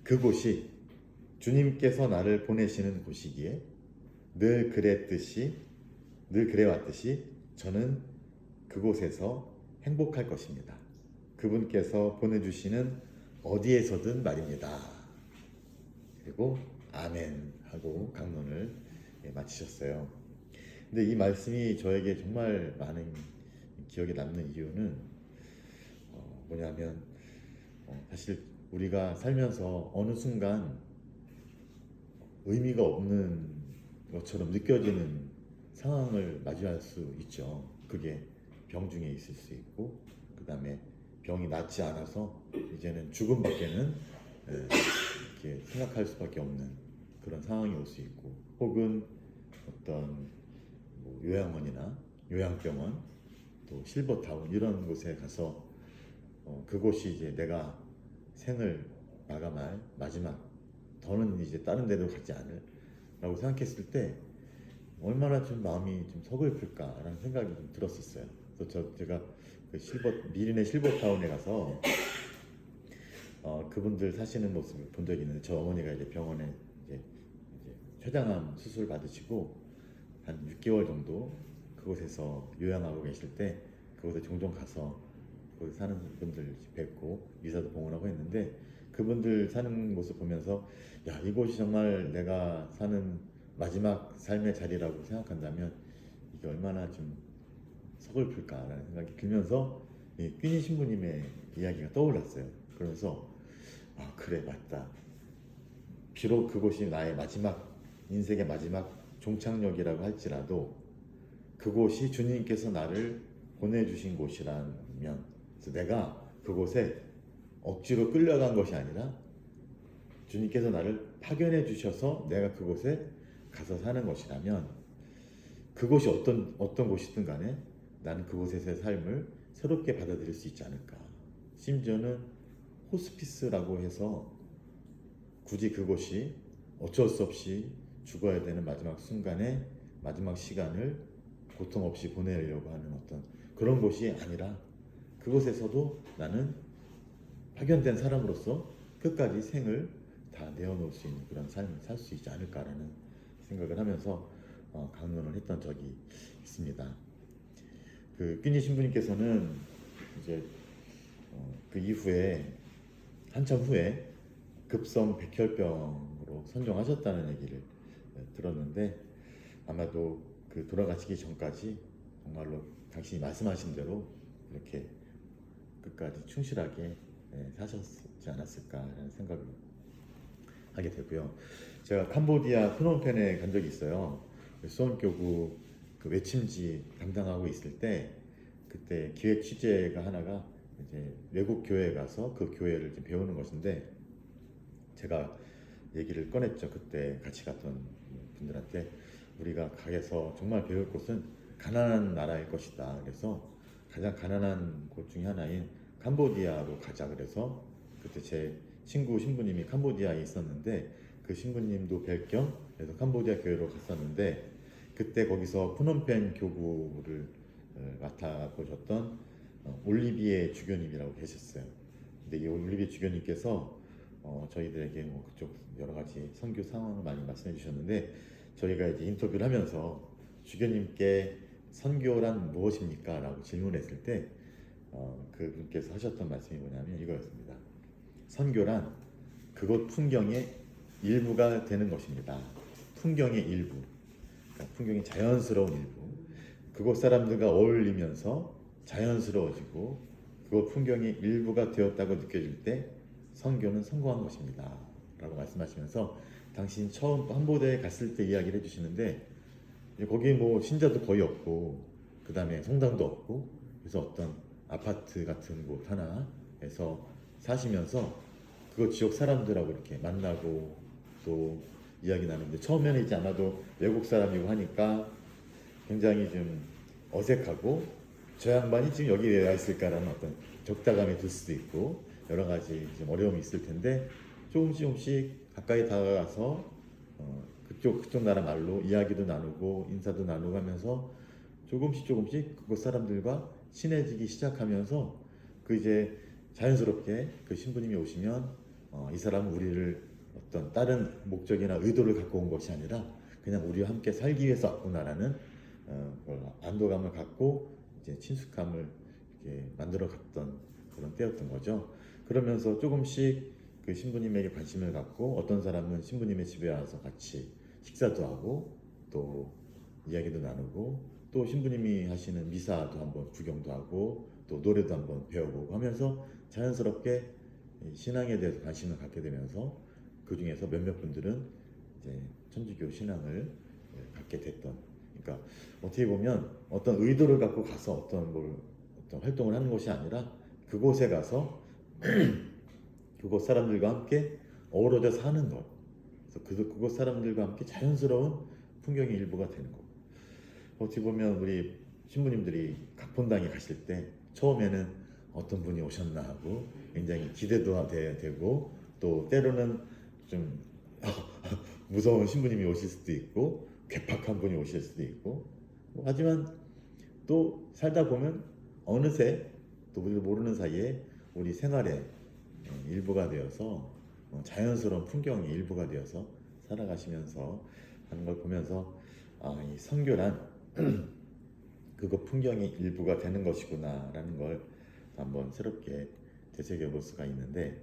그곳이 주님께서 나를 보내시는 곳이기에 늘 그래왔듯이 저는 그곳에서 행복할 것입니다. 그분께서 보내주시는 어디에서든 말입니다. 그리고 아멘 하고 강론을 마치셨어요. 근데 이 말씀이 저에게 정말 많은 기억에 남는 이유는 뭐냐면 사실 우리가 살면서 어느 순간 의미가 없는 것처럼 느껴지는 상황을 맞이할 수 있죠. 그게 병 중에 있을 수 있고 그 다음에 병이 낫지 않아서 이제는 죽음밖에는 이렇게 생각할 수밖에 없는 그런 상황이 올 수 있고 혹은 어떤 뭐 요양원이나 요양병원 또 실버타운 이런 곳에 가서 그곳이 이제 내가 생을 마감할 마지막 더는 이제 다른 데로 가지 않을 라고 생각했을 때 얼마나 좀 마음이 좀 서글플까라는 생각이 좀 들었었어요. 그래서 제가 그 미린의 실버타운에 가서 그분들 사시는 모습을 본 적이 있는데 저 어머니가 이제 병원에 이제 췌장암 수술 받으시고 한 6개월 정도 그곳에서 요양하고 계실 때 그곳에 종종 가서 거기 사는 분들 뵙고 미사도 봉헌하고 했는데 그분들 사는 모습 보면서 야 이곳이 정말 내가 사는 마지막 삶의 자리라고 생각한다면 이게 얼마나 좀 서글플까라는 생각이 들면서 이 뀌니 신부님의 이야기가 떠올랐어요. 그러면서 아 그래 맞다. 비록 그곳이 나의 마지막 인생의 마지막 종착역이라고 할지라도 그곳이 주님께서 나를 보내주신 곳이라면 그래서 내가 그곳에 억지로 끌려간 것이 아니라 주님께서 나를 파견해 주셔서 내가 그곳에 가서 사는 것이라면 그곳이 어떤 곳이든 간에 나는 그곳에서의 삶을 새롭게 받아들일 수 있지 않을까. 심지어는 호스피스라고 해서 굳이 그곳이 어쩔 수 없이 죽어야 되는 마지막 순간에 마지막 시간을 고통 없이 보내려고 하는 어떤 그런 곳이 아니라 그곳에서도 나는 파견된 사람으로서 끝까지 생을 다 내어놓을 수 있는 그런 삶을 살 수 있지 않을까라는 생각을 하면서 강론을 했던 적이 있습니다. 그 뀌니 신부님께서는 이제 그 이후에 한참 후에 급성 백혈병으로 선종하셨다는 얘기를 들었는데 아마도 그 돌아가시기 전까지 정말로 당신이 말씀하신 대로 이렇게 끝까지 충실하게 사셨지 않았을까라는 생각을 하게 되고요. 제가 캄보디아 프놈펜에 간 적이 있어요. 수원교구 그 외침지 담당하고 있을 때 그때 기획 취재가 하나가 이제 외국 교회에 가서 그 교회를 좀 배우는 것인데 제가 얘기를 꺼냈죠. 그때 같이 갔던 분들한테 우리가 가서 정말 배울 곳은 가난한 나라일 것이다. 그래서 가장 가난한 곳 중에 하나인 캄보디아로 가자. 그래서 그때 제 친구 신부님이 캄보디아에 있었는데 그 신부님도 뵐 겸 그래서 캄보디아 교회로 갔었는데 그때 거기서 푸놈펜 교구를 맡아보셨던 올리비에 주교님이라고 계셨어요. 근데 이 올리비에 주교님께서 저희들에게 뭐 그쪽 여러 가지 선교 상황을 많이 말씀해 주셨는데 저희가 이제 인터뷰를 하면서 주교님께 선교란 무엇입니까? 라고 질문했을 때 그분께서 하셨던 말씀이 뭐냐면 이거였습니다. 선교란 그곳 풍경의 일부가 되는 것입니다. 풍경의 일부, 그러니까 풍경의 자연스러운 일부, 그곳 사람들과 어울리면서 자연스러워지고 그곳 풍경의 일부가 되었다고 느껴질 때 선교는 성공한 것입니다. 라고 말씀하시면서 당신 처음 캄보디아에 갔을 때 이야기를 해주시는데 거기 뭐 신자도 거의 없고 그 다음에 성당도 없고 그래서 어떤 아파트 같은 곳 하나에서 사시면서 그거 지역 사람들하고 이렇게 만나고 또 이야기 나누는데 처음에는 이제 아마도 외국 사람이고 하니까 굉장히 좀 어색하고 저 양반이 지금 여기 왜 와 있을까라는 어떤 적다감이 들 수도 있고 여러 가지 좀 어려움이 있을 텐데 조금씩 가까이 다가가서 그쪽 나라 말로 이야기도 나누고 인사도 나누고 하면서 조금씩 그곳 사람들과 친해지기 시작하면서 그 이제 자연스럽게 그 신부님이 오시면 이 사람은 우리를 어떤 다른 목적이나 의도를 갖고 온 것이 아니라 그냥 우리와 함께 살기 위해서 왔구나라는 안도감을 갖고 이제 친숙함을 이렇게 만들어 갔던 그런 때였던 거죠. 그러면서 조금씩 그 신부님에게 관심을 갖고 어떤 사람은 신부님의 집에 와서 같이 식사도 하고 또 이야기도 나누고 또 신부님이 하시는 미사도 한번 구경도 하고 또 노래도 한번 배워보고 하면서 자연스럽게 신앙에 대해서 관심을 갖게 되면서 그 중에서 몇몇 분들은 이제 천주교 신앙을 갖게 됐던. 그러니까 어떻게 보면 어떤 의도를 갖고 가서 어떤 활동을 하는 것이 아니라 그곳에 가서 그곳 사람들과 함께 어우러져 사는 것. 그래서 그곳 사람들과 함께 자연스러운 풍경의 일부가 되는 것. 어떻게 보면 우리 신부님들이 각본당에 가실 때 처음에는 어떤 분이 오셨나 하고 굉장히 기대도 되고 또 때로는 좀 무서운 신부님이 오실 수도 있고 괴팍한 분이 오실 수도 있고 하지만 또 살다 보면 어느새 또 우리도 모르는 사이에 우리 생활의 일부가 되어서 자연스러운 풍경의 일부가 되어서 살아가시면서 하는 걸 보면서 이 선교란 그거 풍경의 일부가 되는 것이구나라는 걸 한번 새롭게 되새겨볼 수가 있는데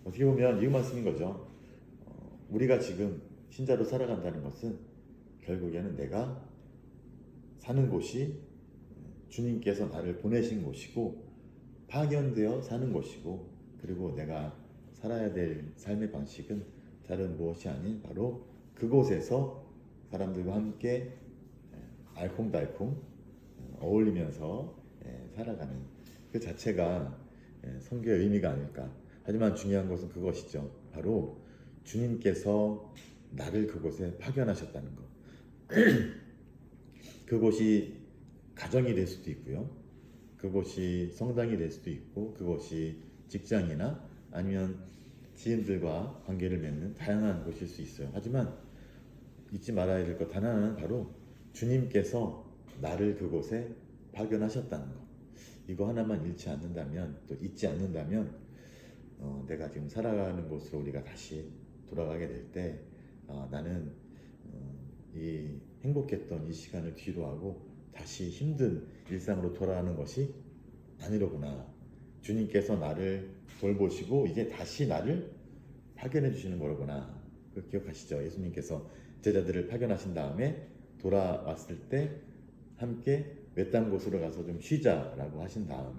어떻게 보면 이 말씀인 거죠. 우리가 지금 신자로 살아간다는 것은 결국에는 내가 사는 곳이 주님께서 나를 보내신 곳이고 파견되어 사는 곳이고 그리고 내가 살아야 될 삶의 방식은 다른 무엇이 아닌 바로 그곳에서 사람들과 함께 알콩달콩 어울리면서 살아가는 그 자체가 선교의 의미가 아닐까. 하지만 중요한 것은 그것이죠. 바로 주님께서 나를 그곳에 파견하셨다는 것. 그곳이 가정이 될 수도 있고요. 그곳이 성당이 될 수도 있고 그곳이 직장이나 아니면 지인들과 관계를 맺는 다양한 곳일 수 있어요. 하지만 잊지 말아야 될 것 단 하나는 바로 주님께서 나를 그곳에 파견하셨다는 것. 이거 하나만 잃지 않는다면 또 잊지 않는다면 내가 지금 살아가는 곳으로 우리가 다시 돌아가게 될 때 나는 이 행복했던 이 시간을 뒤로하고 다시 힘든 일상으로 돌아가는 것이 아니로구나. 주님께서 나를 돌보시고 이제 다시 나를 파견해 주시는 거로구나. 그걸 기억하시죠? 예수님께서 제자들을 파견하신 다음에 돌아왔을 때 함께 외딴 곳으로 가서 좀 쉬자라고 하신 다음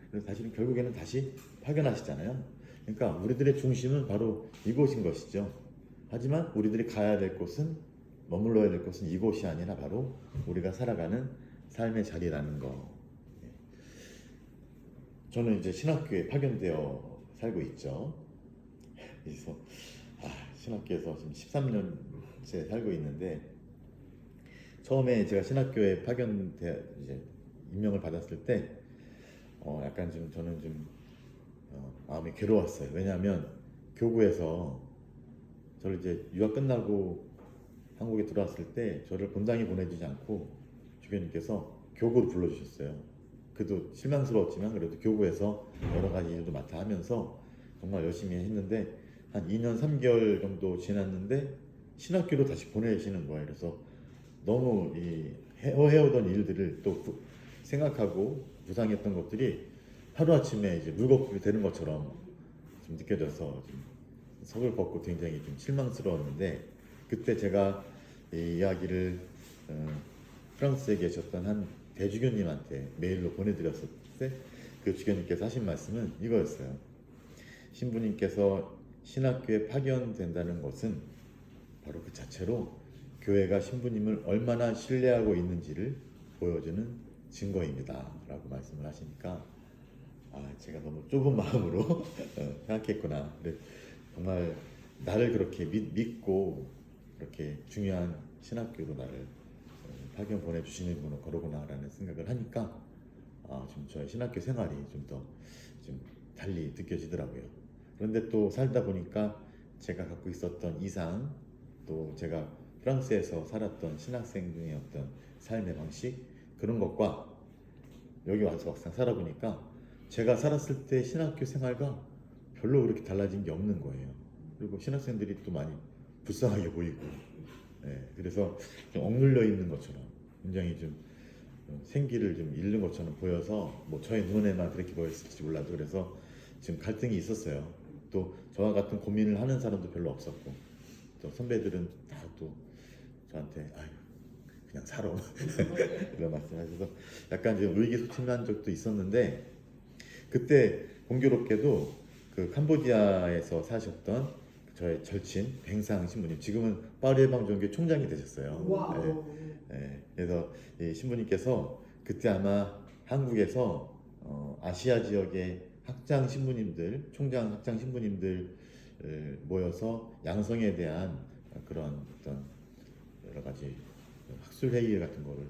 그래서 사실은 결국에는 다시 파견하시잖아요. 그러니까 우리들의 중심은 바로 이곳인 것이죠. 하지만 우리들이 가야 될 곳은 머물러야 될 곳은 이곳이 아니라 바로 우리가 살아가는 삶의 자리라는 거. 저는 이제 신학교에 파견되어 살고 있죠. 그래서 신학교에서 지금 13년째 살고 있는데 처음에 제가 신학교에 이제 임명을 받았을 때 약간 좀 저는 좀 마음이 괴로웠어요. 왜냐하면 교구에서 저를 이제 유학 끝나고 한국에 들어왔을 때 저를 본당에 보내주지 않고 주교님께서 교구로 불러주셨어요. 그래도 실망스러웠지만 그래도 교구에서 여러 가지 일도 맡아 하면서 정말 열심히 했는데 한 2년 3개월 정도 지났는데 신학교로 다시 보내시는 거예요. 그래서 너무 이 해오던 일들을 또 생각하고 구상했던 것들이 하루아침에 이제 물거품이 되는 것처럼 좀 느껴져서 좀 속을 걷고 굉장히 좀 실망스러웠는데 그때 제가 이 이야기를 프랑스에 계셨던 한 대주교님한테 메일로 보내드렸을 때 그 주교님께서 하신 말씀은 이거였어요. 신부님께서 신학교에 파견된다는 것은 바로 그 자체로 교회가 신부님을 얼마나 신뢰하고 있는지를 보여주는 증거입니다 라고 말씀을 하시니까 제가 너무 좁은 마음으로 생각했구나. 근데 정말 나를 그렇게 믿고 그렇게 중요한 신학교로 나를 파견 보내주시는 분은 그러구나 라는 생각을 하니까 좀 저의 신학교 생활이 좀 더 좀 달리 느껴지더라고요. 그런데 또 살다 보니까 제가 갖고 있었던 이상 또 제가 프랑스에서 살았던 신학생의 어떤 삶의 방식 그런 것과 여기 와서 막상 살아보니까 제가 살았을 때 신학교 생활과 별로 그렇게 달라진 게 없는 거예요. 그리고 신학생들이 또 많이 불쌍하게 보이고 그래서 좀 억눌려 있는 것처럼 굉장히 좀 생기를 좀 잃는 것처럼 보여서 뭐 저의 눈에만 그렇게 보였을지 몰라도 그래서 지금 갈등이 있었어요. 또 저와 같은 고민을 하는 사람도 별로 없었고 또 선배들은 다 또 저한테 아유 그냥 살아 이런 말씀하셔서 약간 좀 의기소침한 적도 있었는데 그때 공교롭게도 그 캄보디아에서 사셨던 저의 절친 뱅상 신부님 지금은 파리해방종교 총장이 되셨어요. 와우. 그래서 이 신부님께서 그때 아마 한국에서 아시아 지역의 학장 신부님들, 총장 학장 신부님들 모여서 양성에 대한 그런 어떤 여러 가지 학술 회의 같은 거를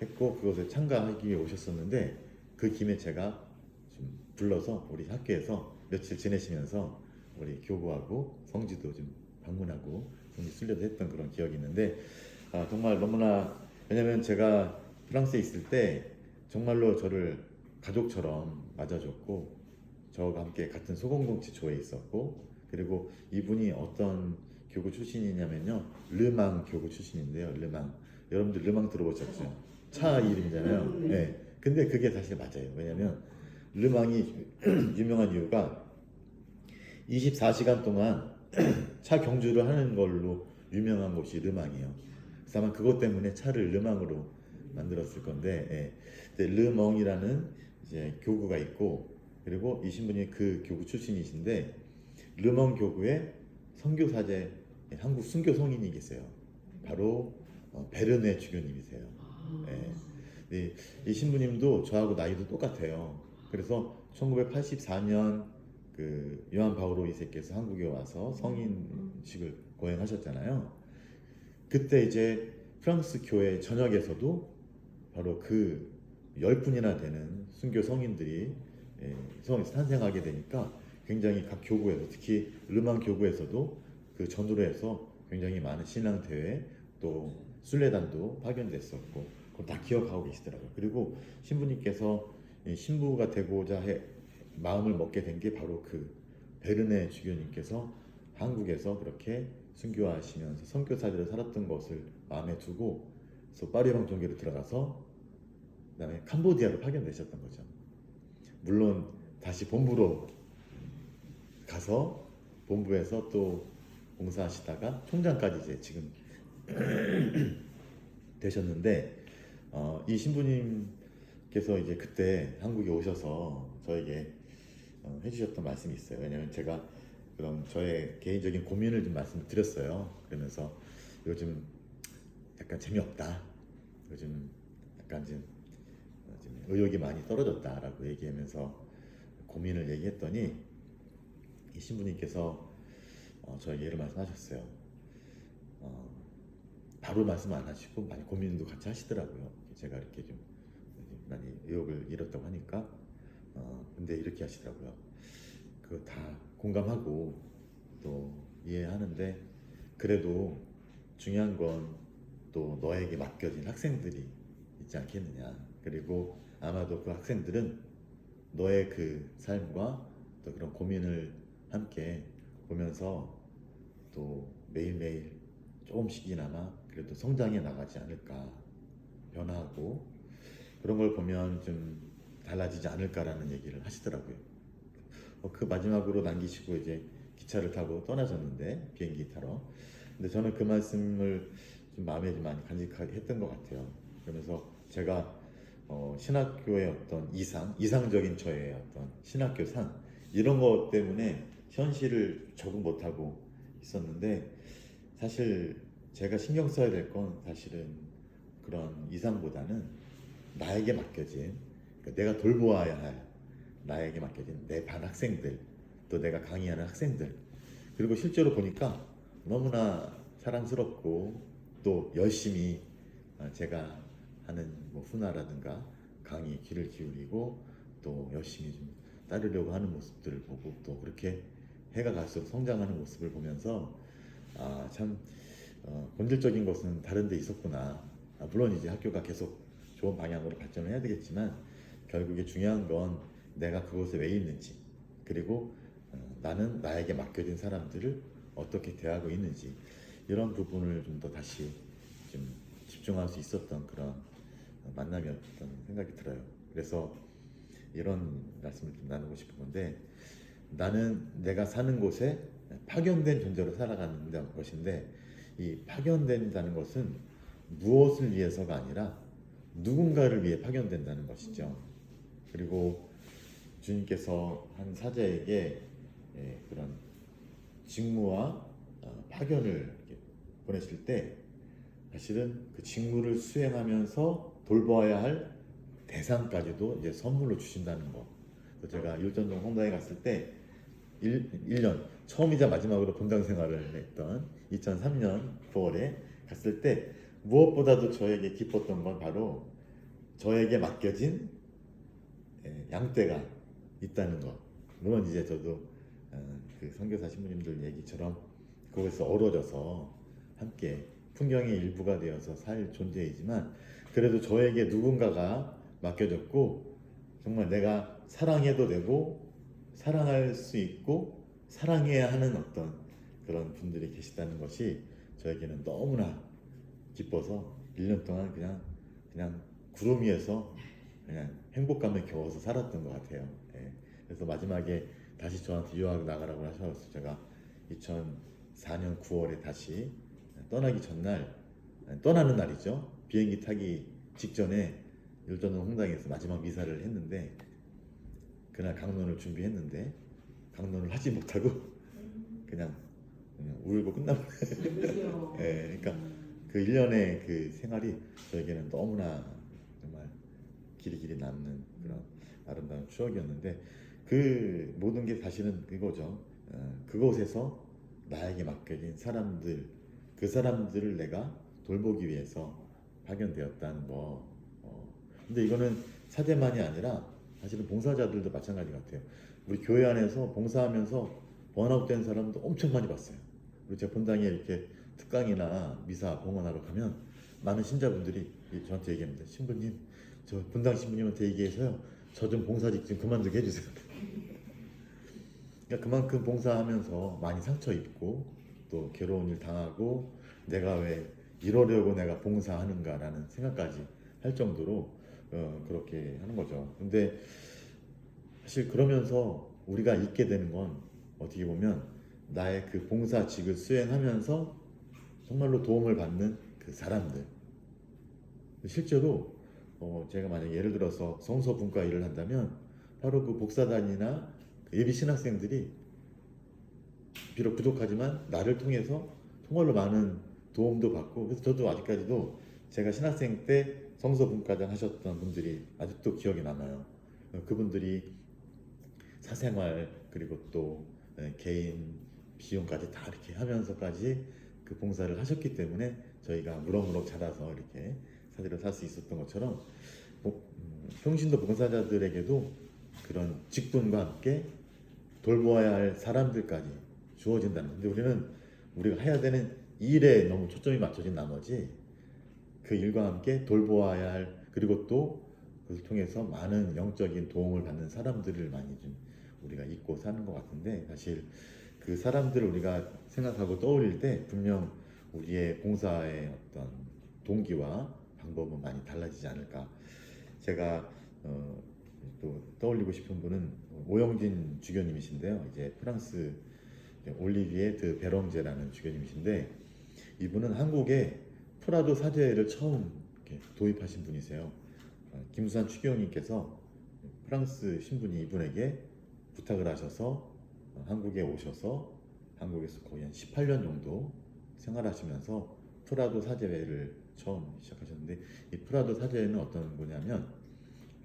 했고 그것에 참가하기 위해 오셨었는데 그 김에 제가 좀 불러서 우리 학교에서 며칠 지내시면서 우리 교구하고 성지도 좀 방문하고 성지 순례도 했던 그런 기억이 있는데 정말 너무나 왜냐면 제가 프랑스에 있을 때 정말로 저를 가족처럼 맞아줬고 저와 함께 같은 소공동체조에 있었고 그리고 이분이 어떤 교구 출신이냐면요 르망 교구 출신인데요. 르망 여러분들 르망 들어보셨죠? 차 이름이잖아요. 네. 근데 그게 사실 맞아요. 왜냐면 르망이 유명한 이유가 24시간 동안 차 경주를 하는 걸로 유명한 곳이 르망이에요. 그래서 아마 그것 때문에 차를 르망으로 만들었을 건데, 근데 르멍이라는 이제 교구가 있고, 그리고 이 신부님이 그 교구 출신이신데, 르멍 교구의 선교사제 한국 순교 성인이 계세요. 바로 베르네 주교님이세요. 이 신부님도 저하고 나이도 똑같아요. 그래서 1984년 그 요한 바오로 2세께서 한국에 와서 성인식을 거행하셨잖아요. 그때 이제 프랑스 교회 전역에서도 바로 그 10분이나 되는 순교 성인들이 탄생하게 되니까 굉장히 각 교구에서 특히 르망 교구에서도 그 전후로 해서 굉장히 많은 신앙 대회 또 순례단도 파견됐었고 그걸 다 기억하고 계시더라고요. 그리고 신부님께서 신부가 되고자 마음을 먹게 된 게 바로 그 베르네 주교님께서 한국에서 그렇게 순교하시면서 선교사들을 살았던 것을 마음에 두고 그래서 파리방 종교로 들어가서 그다음에 캄보디아로 파견되셨던 거죠. 물론 다시 본부로 가서 본부에서 또 봉사하시다가 총장까지 이제 지금 되셨는데 이 신부님께서 이제 그때 한국에 오셔서 저에게 해주셨던 말씀이 있어요. 왜냐하면 제가 그런 저의 개인적인 고민을 좀 말씀드렸어요. 그러면서 요즘 약간 재미없다. 요즘 약간 좀 의욕이 많이 떨어졌다라고 얘기하면서 고민을 얘기했더니 이 신부님께서 저에게 이런 말씀하셨어요. 바로 말씀 안 하시고 많이 고민도 같이 하시더라고요. 제가 이렇게 좀 많이 의욕을 잃었다고 하니까 근데 이렇게 하시더라고요. 그거 다 공감하고 또 이해하는데 그래도 중요한 건 또 너에게 맡겨진 학생들이 있지 않겠느냐. 그리고 아마도 그 학생들은 너의 그 삶과 또 그런 고민을 함께 보면서 또 매일매일 조금씩이나마 그래도 성장해 나가지 않을까, 변화하고 그런 걸 보면 좀 달라지지 않을까라는 얘기를 하시더라고요. 그 마지막으로 남기시고 이제 기차를 타고 떠나셨는데, 비행기 타러. 근데 저는 그 말씀을 좀 마음에 좀 많이 간직했던 것 같아요. 그러면서 제가 신학교의 어떤 이상적인 저의 어떤 신학교상 이런 것 때문에 현실을 적응 못하고 있었는데, 사실 제가 신경 써야 될 건 사실은 그런 이상보다는 나에게 맡겨진, 그러니까 내가 돌보아야 할 나에게 맡겨진 내 반 학생들, 또 내가 강의하는 학생들, 그리고 실제로 보니까 너무나 사랑스럽고 또 열심히 제가 하는 뭐 훈화라든가 강의 귀를 기울이고 또 열심히 좀 따르려고 하는 모습들을 보고 또 그렇게 해가 갈수록 성장하는 모습을 보면서 참 본질적인 것은 다른 데 있었구나. 물론 이제 학교가 계속 좋은 방향으로 발전을 해야 되겠지만 결국에 중요한 건 내가 그곳에 왜 있는지, 그리고 나는 나에게 맡겨진 사람들을 어떻게 대하고 있는지, 이런 부분을 좀 더 다시 좀 집중할 수 있었던 그런 만남이었던 생각이 들어요. 그래서 이런 말씀을 좀 나누고 싶은 건데, 나는 내가 사는 곳에 파견된 존재로 살아가는 것인데, 이 파견된다는 것은 무엇을 위해서가 아니라 누군가를 위해 파견된다는 것이죠. 그리고 주님께서 한 사자에게 그런 직무와 파견을 이렇게 보내실 때 사실은 그 직무를 수행하면서 돌보아야 할 대상까지도 이제 선물로 주신다는 거. 그래서 제가 율전동 홍당에 갔을 때 1년 처음이자 마지막으로 본당 생활을 했던 2003년 9월에 갔을 때 무엇보다도 저에게 기뻤던 건 바로 저에게 맡겨진 양떼가 있다는 것. 물론 이제 저도 그 선교사 신부님들 얘기처럼 그곳에서 어우러져서 함께 풍경의 일부가 되어서 살 존재이지만, 그래도 저에게 누군가가 맡겨졌고 정말 내가 사랑해도 되고 사랑할 수 있고 사랑해야 하는 어떤 그런 분들이 계시다는 것이 저에게는 너무나 기뻐서 1년 동안 그냥 구름 위에서 그냥 행복감에 겨워서 살았던 것 같아요. 그래서 마지막에 다시 저한테 유학 나가라고 하셔서 제가 2004년 9월에 다시 떠나기 전날, 떠나는 날이죠. 비행기 타기 직전에 율전동 홍당에서 마지막 미사를 했는데, 그날 강론을 준비했는데 강론을 하지 못하고 그냥 울고 끝나버려요. 그러니까 그 1년의 그 생활이 저에게는 너무나 정말 길이 남는 그런 아름다운 추억이었는데, 그 모든 게 사실은 그거죠. 그곳에서 나에게 맡겨진 사람들, 그 사람들을 내가 돌보기 위해서 파견되었다는 거. 근데 이거는 사제만이 아니라 사실은 봉사자들도 마찬가지 같아요. 우리 교회 안에서 봉사하면서 번아웃된 사람도 엄청 많이 봤어요. 그리고 제가 본당에 이렇게 특강이나 미사 봉헌하러 가면 많은 신자분들이 저한테 얘기합니다. 신부님, 저 본당 신부님한테 얘기해서요, 저 좀 봉사직 좀 그만두게 해주세요. 그러니까 그만큼 봉사하면서 많이 상처 입고 또 괴로운 일 당하고 내가 왜 이러려고 내가 봉사하는가라는 생각까지 할 정도로 그렇게 하는 거죠. 근데 사실 그러면서 우리가 잊게 되는 건 어떻게 보면 나의 그 봉사직을 수행하면서 정말로 도움을 받는 그 사람들. 실제로 제가 만약에 예를 들어서 성서분과 일을 한다면 바로 그 복사단이나 그 예비 신학생들이 비록 부족하지만 나를 통해서 정말로 많은 도움도 받고, 그래서 저도 아직까지도 제가 신학생 때 성서 분과장 하셨던 분들이 아직도 기억이 남아요. 그분들이 사생활 그리고 또 개인 비용까지 다 이렇게 하면서까지 그 봉사를 하셨기 때문에 저희가 무럭무럭 자라서 이렇게 사제를 살 수 있었던 것처럼 평신도 봉사자들에게도 그런 직분과 함께 돌보아야 할 사람들까지 주어진다는. 근데 우리가 해야 되는 일에 너무 초점이 맞춰진 나머지 그 일과 함께 돌보아야 할, 그리고 또 그것을 통해서 많은 영적인 도움을 받는 사람들을 많이 좀 우리가 잊고 사는 것 같은데, 사실 그 사람들을 우리가 생각하고 떠올릴 때 분명 우리의 봉사의 어떤 동기와 방법은 많이 달라지지 않을까. 제가 또 떠올리고 싶은 분은 오영진 주교님이신데요. 이제 프랑스 올리비에 드 베렁제라는 주교님이신데, 이분은 한국에 프라도 사제를 처음 이렇게 도입하신 분이세요. 김수산 추기경님께서 프랑스 신분이 이분에게 부탁을 하셔서 한국에 오셔서 한국에서 거의 한 18년 정도 생활하시면서 프라도 사제회를 처음 시작하셨는데, 이 프라도 사제회는 어떤 거냐면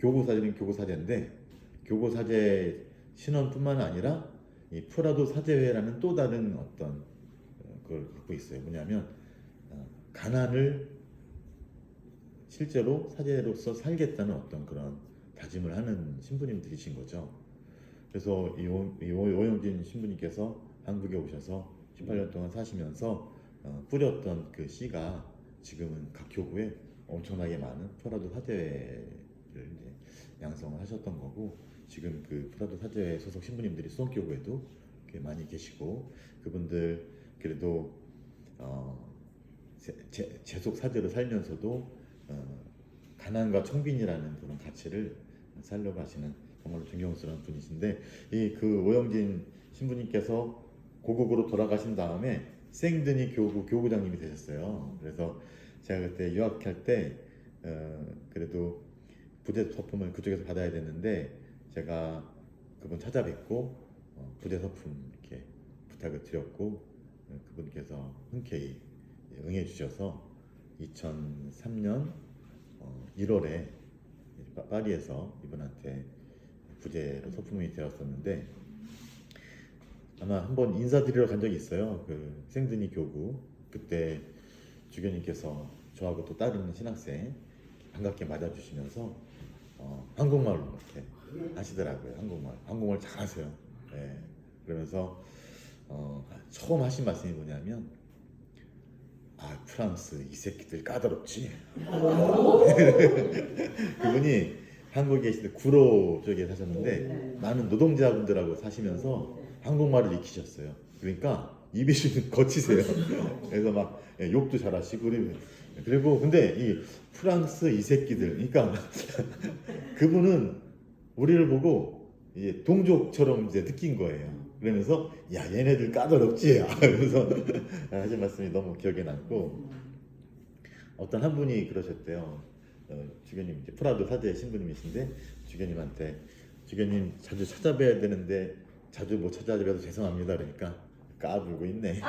교구 사제는 교구 사제인데, 교구 사제 신원뿐만 아니라 이 프라도 사제회라는 또 다른 어떤 그걸 갖고 있어요. 뭐냐면 가난을 실제로 사제로서 살겠다는 어떤 그런 다짐을 하는 신부님들이신 거죠. 그래서 이 오영진 신부님께서 한국에 오셔서 18년 동안 사시면서 뿌렸던 그 씨가 지금은 각 교구에 엄청나게 많은 프라도 사제회를 이제 양성을 하셨던 거고, 지금 그 프라도 사제회 소속 신부님들이 수원교구에도 꽤 많이 계시고, 그분들 그래도 재속 사제로 살면서도 가난과 청빈이라는 그런 가치를 살려고 하시는 정말로 존경스러운 분이신데, 이 그 오영진 신부님께서 고국으로 돌아가신 다음에 생드니 교구장님이 되셨어요. 그래서 제가 그때 유학할 때 그래도 부재 서품을 그쪽에서 받아야 됐는데, 제가 그분 찾아뵙고 부재 서품 이렇게 부탁을 드렸고, 그분께서 흔쾌히 응해 주셔서 2003년 1월에 파리에서 이분한테 부재로 서품이 되었었는데, 아마 한번 인사드리러 간 적이 있어요. 그 생드니 교구, 그때 주교님께서 저하고 또 다른 신학생 반갑게 맞아주시면서 한국말로 이렇게 하시더라고요. 한국말 잘하세요. 네. 그러면서 처음 하신 말씀이 뭐냐면, 프랑스 이 새끼들 까다롭지. 그분이 한국에 계실 때 구로 쪽에 사셨는데 많은 노동자분들하고 사시면서 한국말을 익히셨어요. 그러니까 입이 좀 거치세요. 그래서 막 욕도 잘하시고, 그리고 근데 이 프랑스 이 새끼들, 그러니까 그분은 우리를 보고 이제 동족처럼 이제 느낀 거예요. 그러면서 야, 얘네들 까다롭지. 그래서 하신 말씀이 너무 기억에 남고, 어떤 한 분이 그러셨대요. 주교님, 이제 프라도 사제 신부님이신데 주교님한테, 주교님 자주 찾아뵈야 되는데 자주 못 찾아뵈서 죄송합니다. 그러니까 까불고 있네.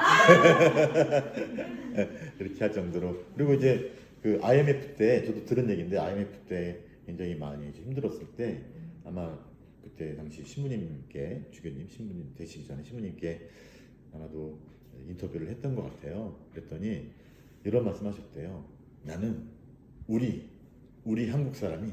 이렇게 할 정도로. 그리고 이제 그 IMF 때 저도 들은 얘기인데, IMF 때 굉장히 많이 힘들었을 때 아마 그때 당시 신부님께, 주교님 신부님 되시기 전에 신부님께 아마도 인터뷰를 했던 것 같아요. 그랬더니 이런 말씀하셨대요. 나는 우리 한국 사람이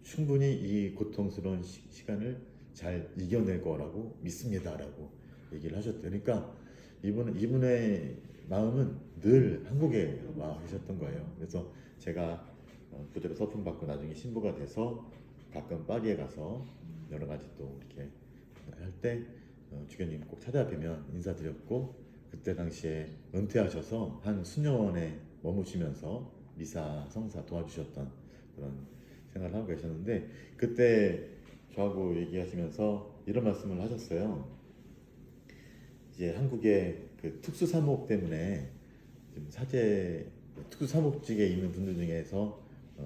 충분히 이 고통스러운 시간을 잘 이겨낼 거라고 믿습니다라고 얘기를 하셨대요. 그러니까 이분의 마음은 늘 한국에 와 계셨던 거예요. 그래서 제가 부대로 서품 받고 나중에 신부가 돼서 가끔 파리에 가서 여러 가지 또 이렇게 할 때 주교님 꼭 찾아뵈면 인사드렸고, 그때 당시에 은퇴하셔서 한 수년에 머무시면서 미사 성사 도와주셨던 그런 생활을 하고 계셨는데, 그때 저하고 얘기하시면서 이런 말씀을 하셨어요. 이제 한국의 그 특수사목 때문에 지금 특수사목직에 있는 분들 중에서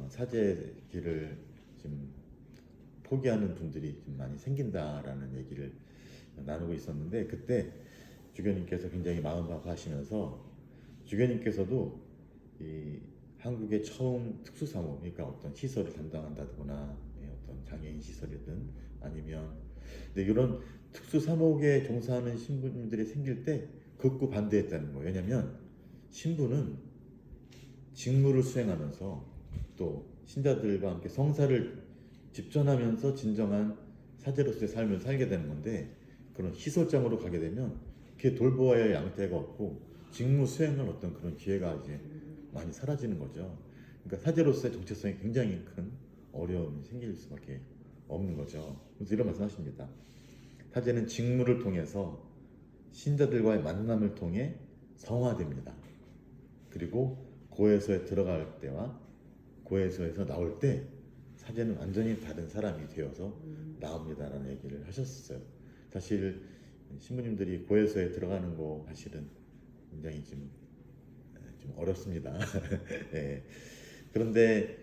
사제 길을 지금 포기하는 분들이 좀 많이 생긴다라는 얘기를 나누고 있었는데 그때 주교님께서 굉장히 마음 아파하시면서 주교님께서도 이 한국의 처음 특수사모 그러니까 어떤 시설을 담당한다거나 어떤 장애인 시설이든 아니면 근데 이런 특수사목에 종사하는 신부님들이 생길 때 극구 반대했다는 거예요. 왜냐하면 신부는 직무를 수행하면서 또 신자들과 함께 성사를 집전하면서 진정한 사제로서의 삶을 살게 되는 건데 그런 시설장으로 가게 되면 그게 돌보아야 할 양떼가 없고 직무 수행할 어떤 그런 기회가 이제 많이 사라지는 거죠. 그러니까 사제로서의 정체성이 굉장히 큰 어려움이 생길 수밖에 없는 거죠. 그래서 이런 말씀하십니다. 사제는 직무를 통해서 신자들과의 만남을 통해 성화됩니다. 그리고 고해소에 들어갈 때와 고해소에서 나올 때 사제는 완전히 다른 사람이 되어서 나옵니다라는 얘기를 하셨어요. 사실 신부님들이 고해소에 들어가는 거 사실은 굉장히 좀 어렵습니다. 예. 그런데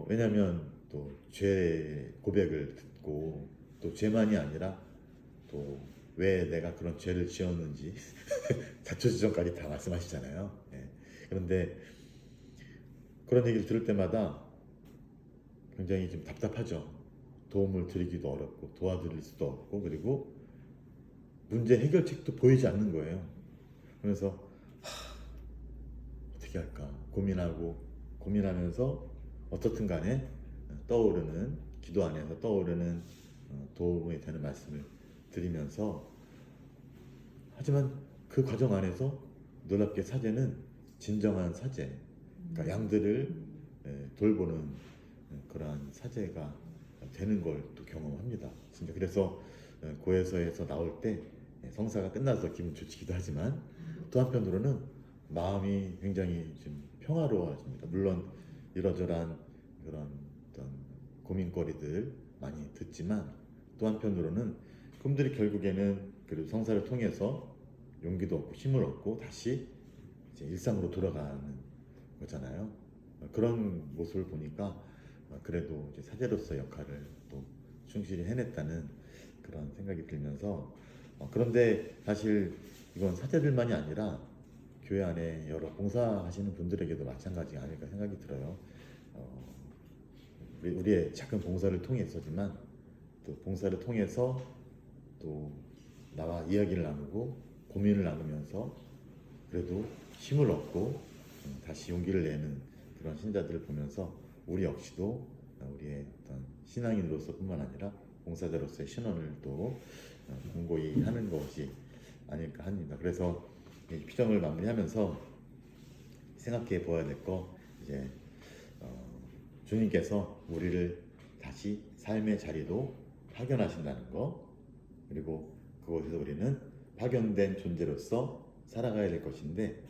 왜냐하면 또 죄 고백을 듣고 또 죄만이 아니라 또 왜 내가 그런 죄를 지었는지 자초지종까지 다 말씀하시잖아요. 예. 그런데 그런 얘기를 들을 때마다 굉장히 좀 답답하죠. 도움을 드리기도 어렵고 도와드릴 수도 없고 그리고 문제 해결책도 보이지 않는 거예요. 그래서 어떻게 할까 고민하면서 어떻든 간에 떠오르는 기도 안에서 떠오르는 도움이 되는 말씀을 드리면서 하지만 그 과정 안에서 놀랍게 사제는 진정한 사제 그러니까 양들을 돌보는 그러한 사제가 되는 걸 또 경험합니다. 진짜 그래서 고해서에서 나올 때 성사가 끝나서 기분 좋기도 하지만 또 한편으로는 마음이 굉장히 좀 평화로워집니다. 물론 이러저러한 그런 어떤 고민거리들 많이 듣지만 또 한편으로는 그분들이 결국에는 그래도 성사를 통해서 용기도 얻고 힘을 얻고 다시 이제 일상으로 돌아가는 거잖아요. 그런 모습을 보니까 그래도 이제 사제로서 역할을 또 충실히 해냈다는 그런 생각이 들면서 그런데 사실 이건 사제들만이 아니라 교회 안에 여러 봉사하시는 분들에게도 마찬가지가 아닐까 생각이 들어요. 우리의 작은 봉사를 통해서지만 또 봉사를 통해서 또 나와 이야기를 나누고 고민을 나누면서 그래도 힘을 얻고 다시 용기를 내는 그런 신자들을 보면서 우리 역시도 우리의 어떤 신앙인으로서뿐만 아니라 봉사자로서의 신원을 또 공고히 하는 것이 아닐까 합니다. 그래서 이 피정을 마무리하면서 생각해 보아야 될 거 이제 주님께서 우리를 다시 삶의 자리로 파견하신다는 거 그리고 그곳에서 우리는 파견된 존재로서 살아가야 될 것인데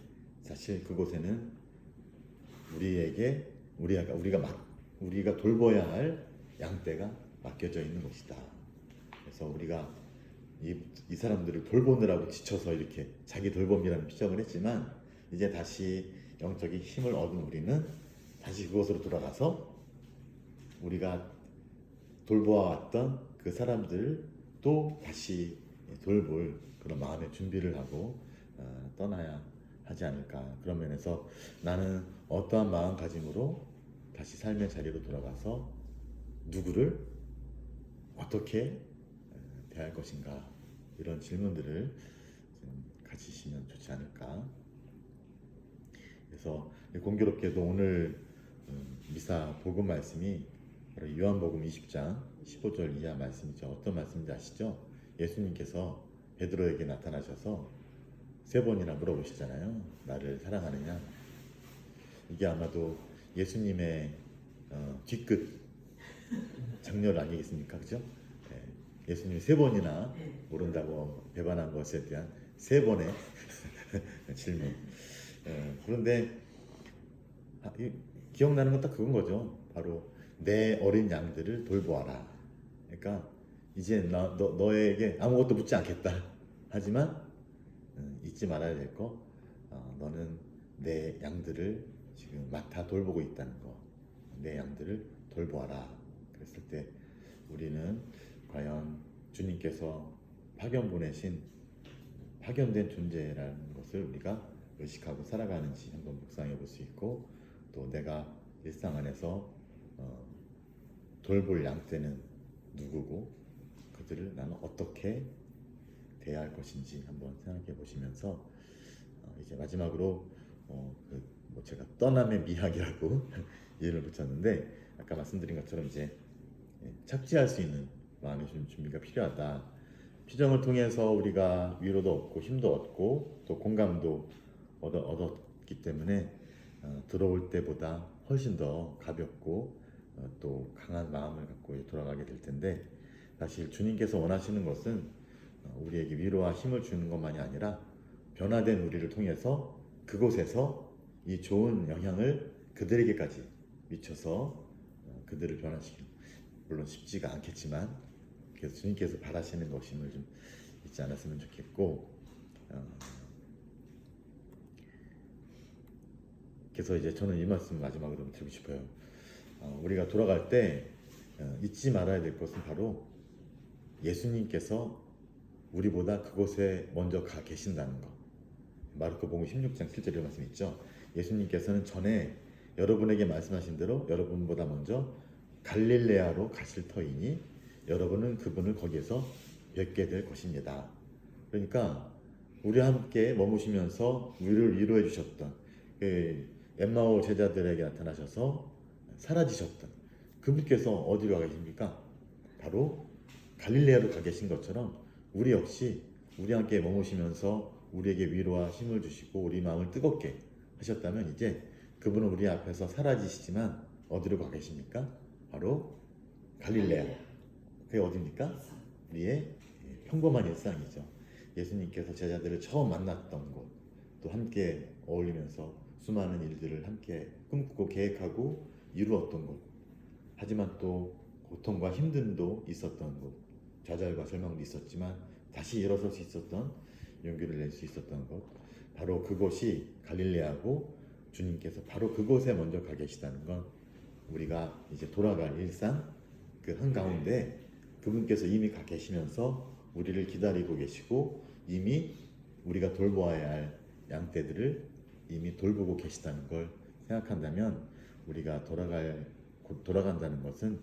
사실 그곳에는 우리에게 우리가 돌봐야 할 양떼가 맡겨져 있는 것이다. 그래서 우리가 이 사람들을 돌보느라고 지쳐서 이렇게 자기 돌봄이라는 피정을 했지만 이제 다시 영적인 힘을 얻은 우리는 다시 그곳으로 돌아가서 우리가 돌보아왔던 그 사람들도 다시 돌볼 그런 마음의 준비를 하고 떠나야 하지 않을까. 그런 면에서 나는 어떠한 마음가짐으로 다시 삶의 자리로 돌아가서 누구를 어떻게 대할 것인가 이런 질문들을 좀 가지시면 좋지 않을까. 그래서 공교롭게도 오늘 미사 복음 말씀이 바로 요한복음 20장 15절 이하 말씀이죠. 어떤 말씀인지 아시죠? 예수님께서 베드로에게 나타나셔서 3번이나 물어보시잖아요. 나를 사랑하느냐? 이게 아마도 예수님의 뒤끝 장렬 아니겠습니까? 그죠? 예수님이 3번이나 모른다고 배반한 것에 대한 3번의 질문. 그런데 기억나는 건 딱 그건 거죠. 바로 내 어린 양들을 돌보아라. 그러니까 이제 너에게 아무것도 묻지 않겠다. 하지만 잊지 말아야 될 거, 너는 내 양들을 지금 맡아 돌보고 있다는 거. 내 양들을 돌보아라. 그랬을 때 우리는 과연 주님께서 파견 보내신 파견된 존재라는 것을 우리가 의식하고 살아가는지 한번 묵상해 볼 수 있고, 또 내가 일상 안에서 돌볼 양떼는 누구고 그들을 나는 어떻게 대할 것인지 한번 생각해 보시면서, 이제 마지막으로 제가 떠남의 미학이라고 이해를 붙였는데, 아까 말씀드린 것처럼 이제 착지할 수 있는 마음의 좀 준비가 필요하다. 피정을 통해서 우리가 위로도 얻고 힘도 얻고 또 공감도 얻었기 때문에 들어올 때보다 훨씬 더 가볍고 또 강한 마음을 갖고 돌아가게 될 텐데, 사실 주님께서 원하시는 것은 우리에게 위로와 힘을 주는 것만이 아니라 변화된 우리를 통해서 그곳에서 이 좋은 영향을 그들에게까지 미쳐서 그들을 변화시키는, 물론 쉽지가 않겠지만 그래서 주님께서 바라시는 것임을 좀 잊지 않았으면 좋겠고, 그래서 이제 저는 이 말씀 마지막으로 좀 드리고 싶어요. 우리가 돌아갈 때 잊지 말아야 될 것은 바로 예수님께서 우리보다 그곳에 먼저 가 계신다는 것. 마르코복음 16장 7절의 말씀 있죠. 예수님께서는 전에 여러분에게 말씀하신 대로 여러분보다 먼저 갈릴레아로 가실 터이니 여러분은 그분을 거기에서 뵙게 될 것입니다. 그러니까 우리와 함께 머무시면서 우리를 위로해 주셨던 엠마오 제자들에게 나타나셔서 사라지셨던 그분께서 어디로 가 계십니까? 바로 갈릴레아로 가 계신 것처럼 우리 역시 우리와 함께 머무시면서 우리에게 위로와 힘을 주시고 우리 마음을 뜨겁게 하셨다면, 이제 그분은 우리 앞에서 사라지시지만 어디로 가 계십니까? 바로 갈릴레아. 그게 어디입니까? 우리의 평범한 일상이죠. 예수님께서 제자들을 처음 만났던 곳, 또 함께 어울리면서 수많은 일들을 함께 꿈꾸고 계획하고 이루었던 곳, 하지만 또 고통과 힘듦도 있었던 곳, 좌절과 절망도 있었지만 다시 일어설 수 있었던, 용기를 낼 수 있었던 곳, 바로 그곳이 갈릴레아고, 주님께서 바로 그곳에 먼저 가 계시다는 건 우리가 이제 돌아갈 일상 그 한가운데 그분께서 이미 가 계시면서 우리를 기다리고 계시고, 이미 우리가 돌보아야 할 양떼들을 이미 돌보고 계시다는 걸 생각한다면, 우리가 돌아간다는 것은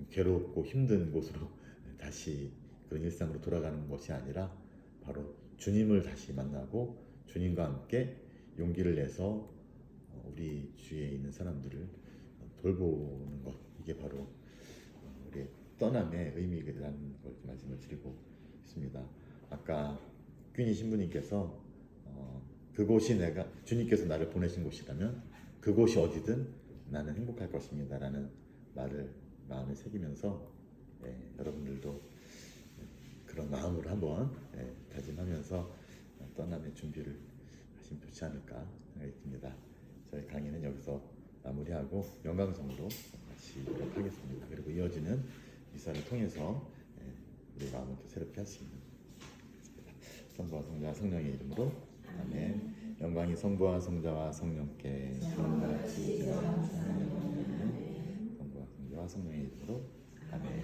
괴롭고 힘든 곳으로 다시 그런 일상으로 돌아가는 것이 아니라 바로 주님을 다시 만나고 주님과 함께 용기를 내서 우리 주위에 있는 사람들을 돌보는 것, 이게 바로 우리의 떠남의 의미라는 걸 말씀을 드리고 있습니다. 아까 퀸이 신부님께서 그곳이 주님께서 나를 보내신 곳이라면 그곳이 어디든 나는 행복할 것입니다 라는 말을 마음에 새기면서, 여러분들도 그런 마음으로 한번 다짐하면서 떠남의 준비를 하시면 좋지 않을까 생각이 듭니다. 저희 강의는 여기서 마무리하고 영광성으로 마치도록 하겠습니다. 그리고 이어지는 미사를 통해서 우리 마음을 또 새롭게 할 수 있는 성부와 성자와 성령의 이름으로 아멘. 영광이 성부와 성자와 성령께 성같이 성부와 성자와 성령의 이름으로 아멘.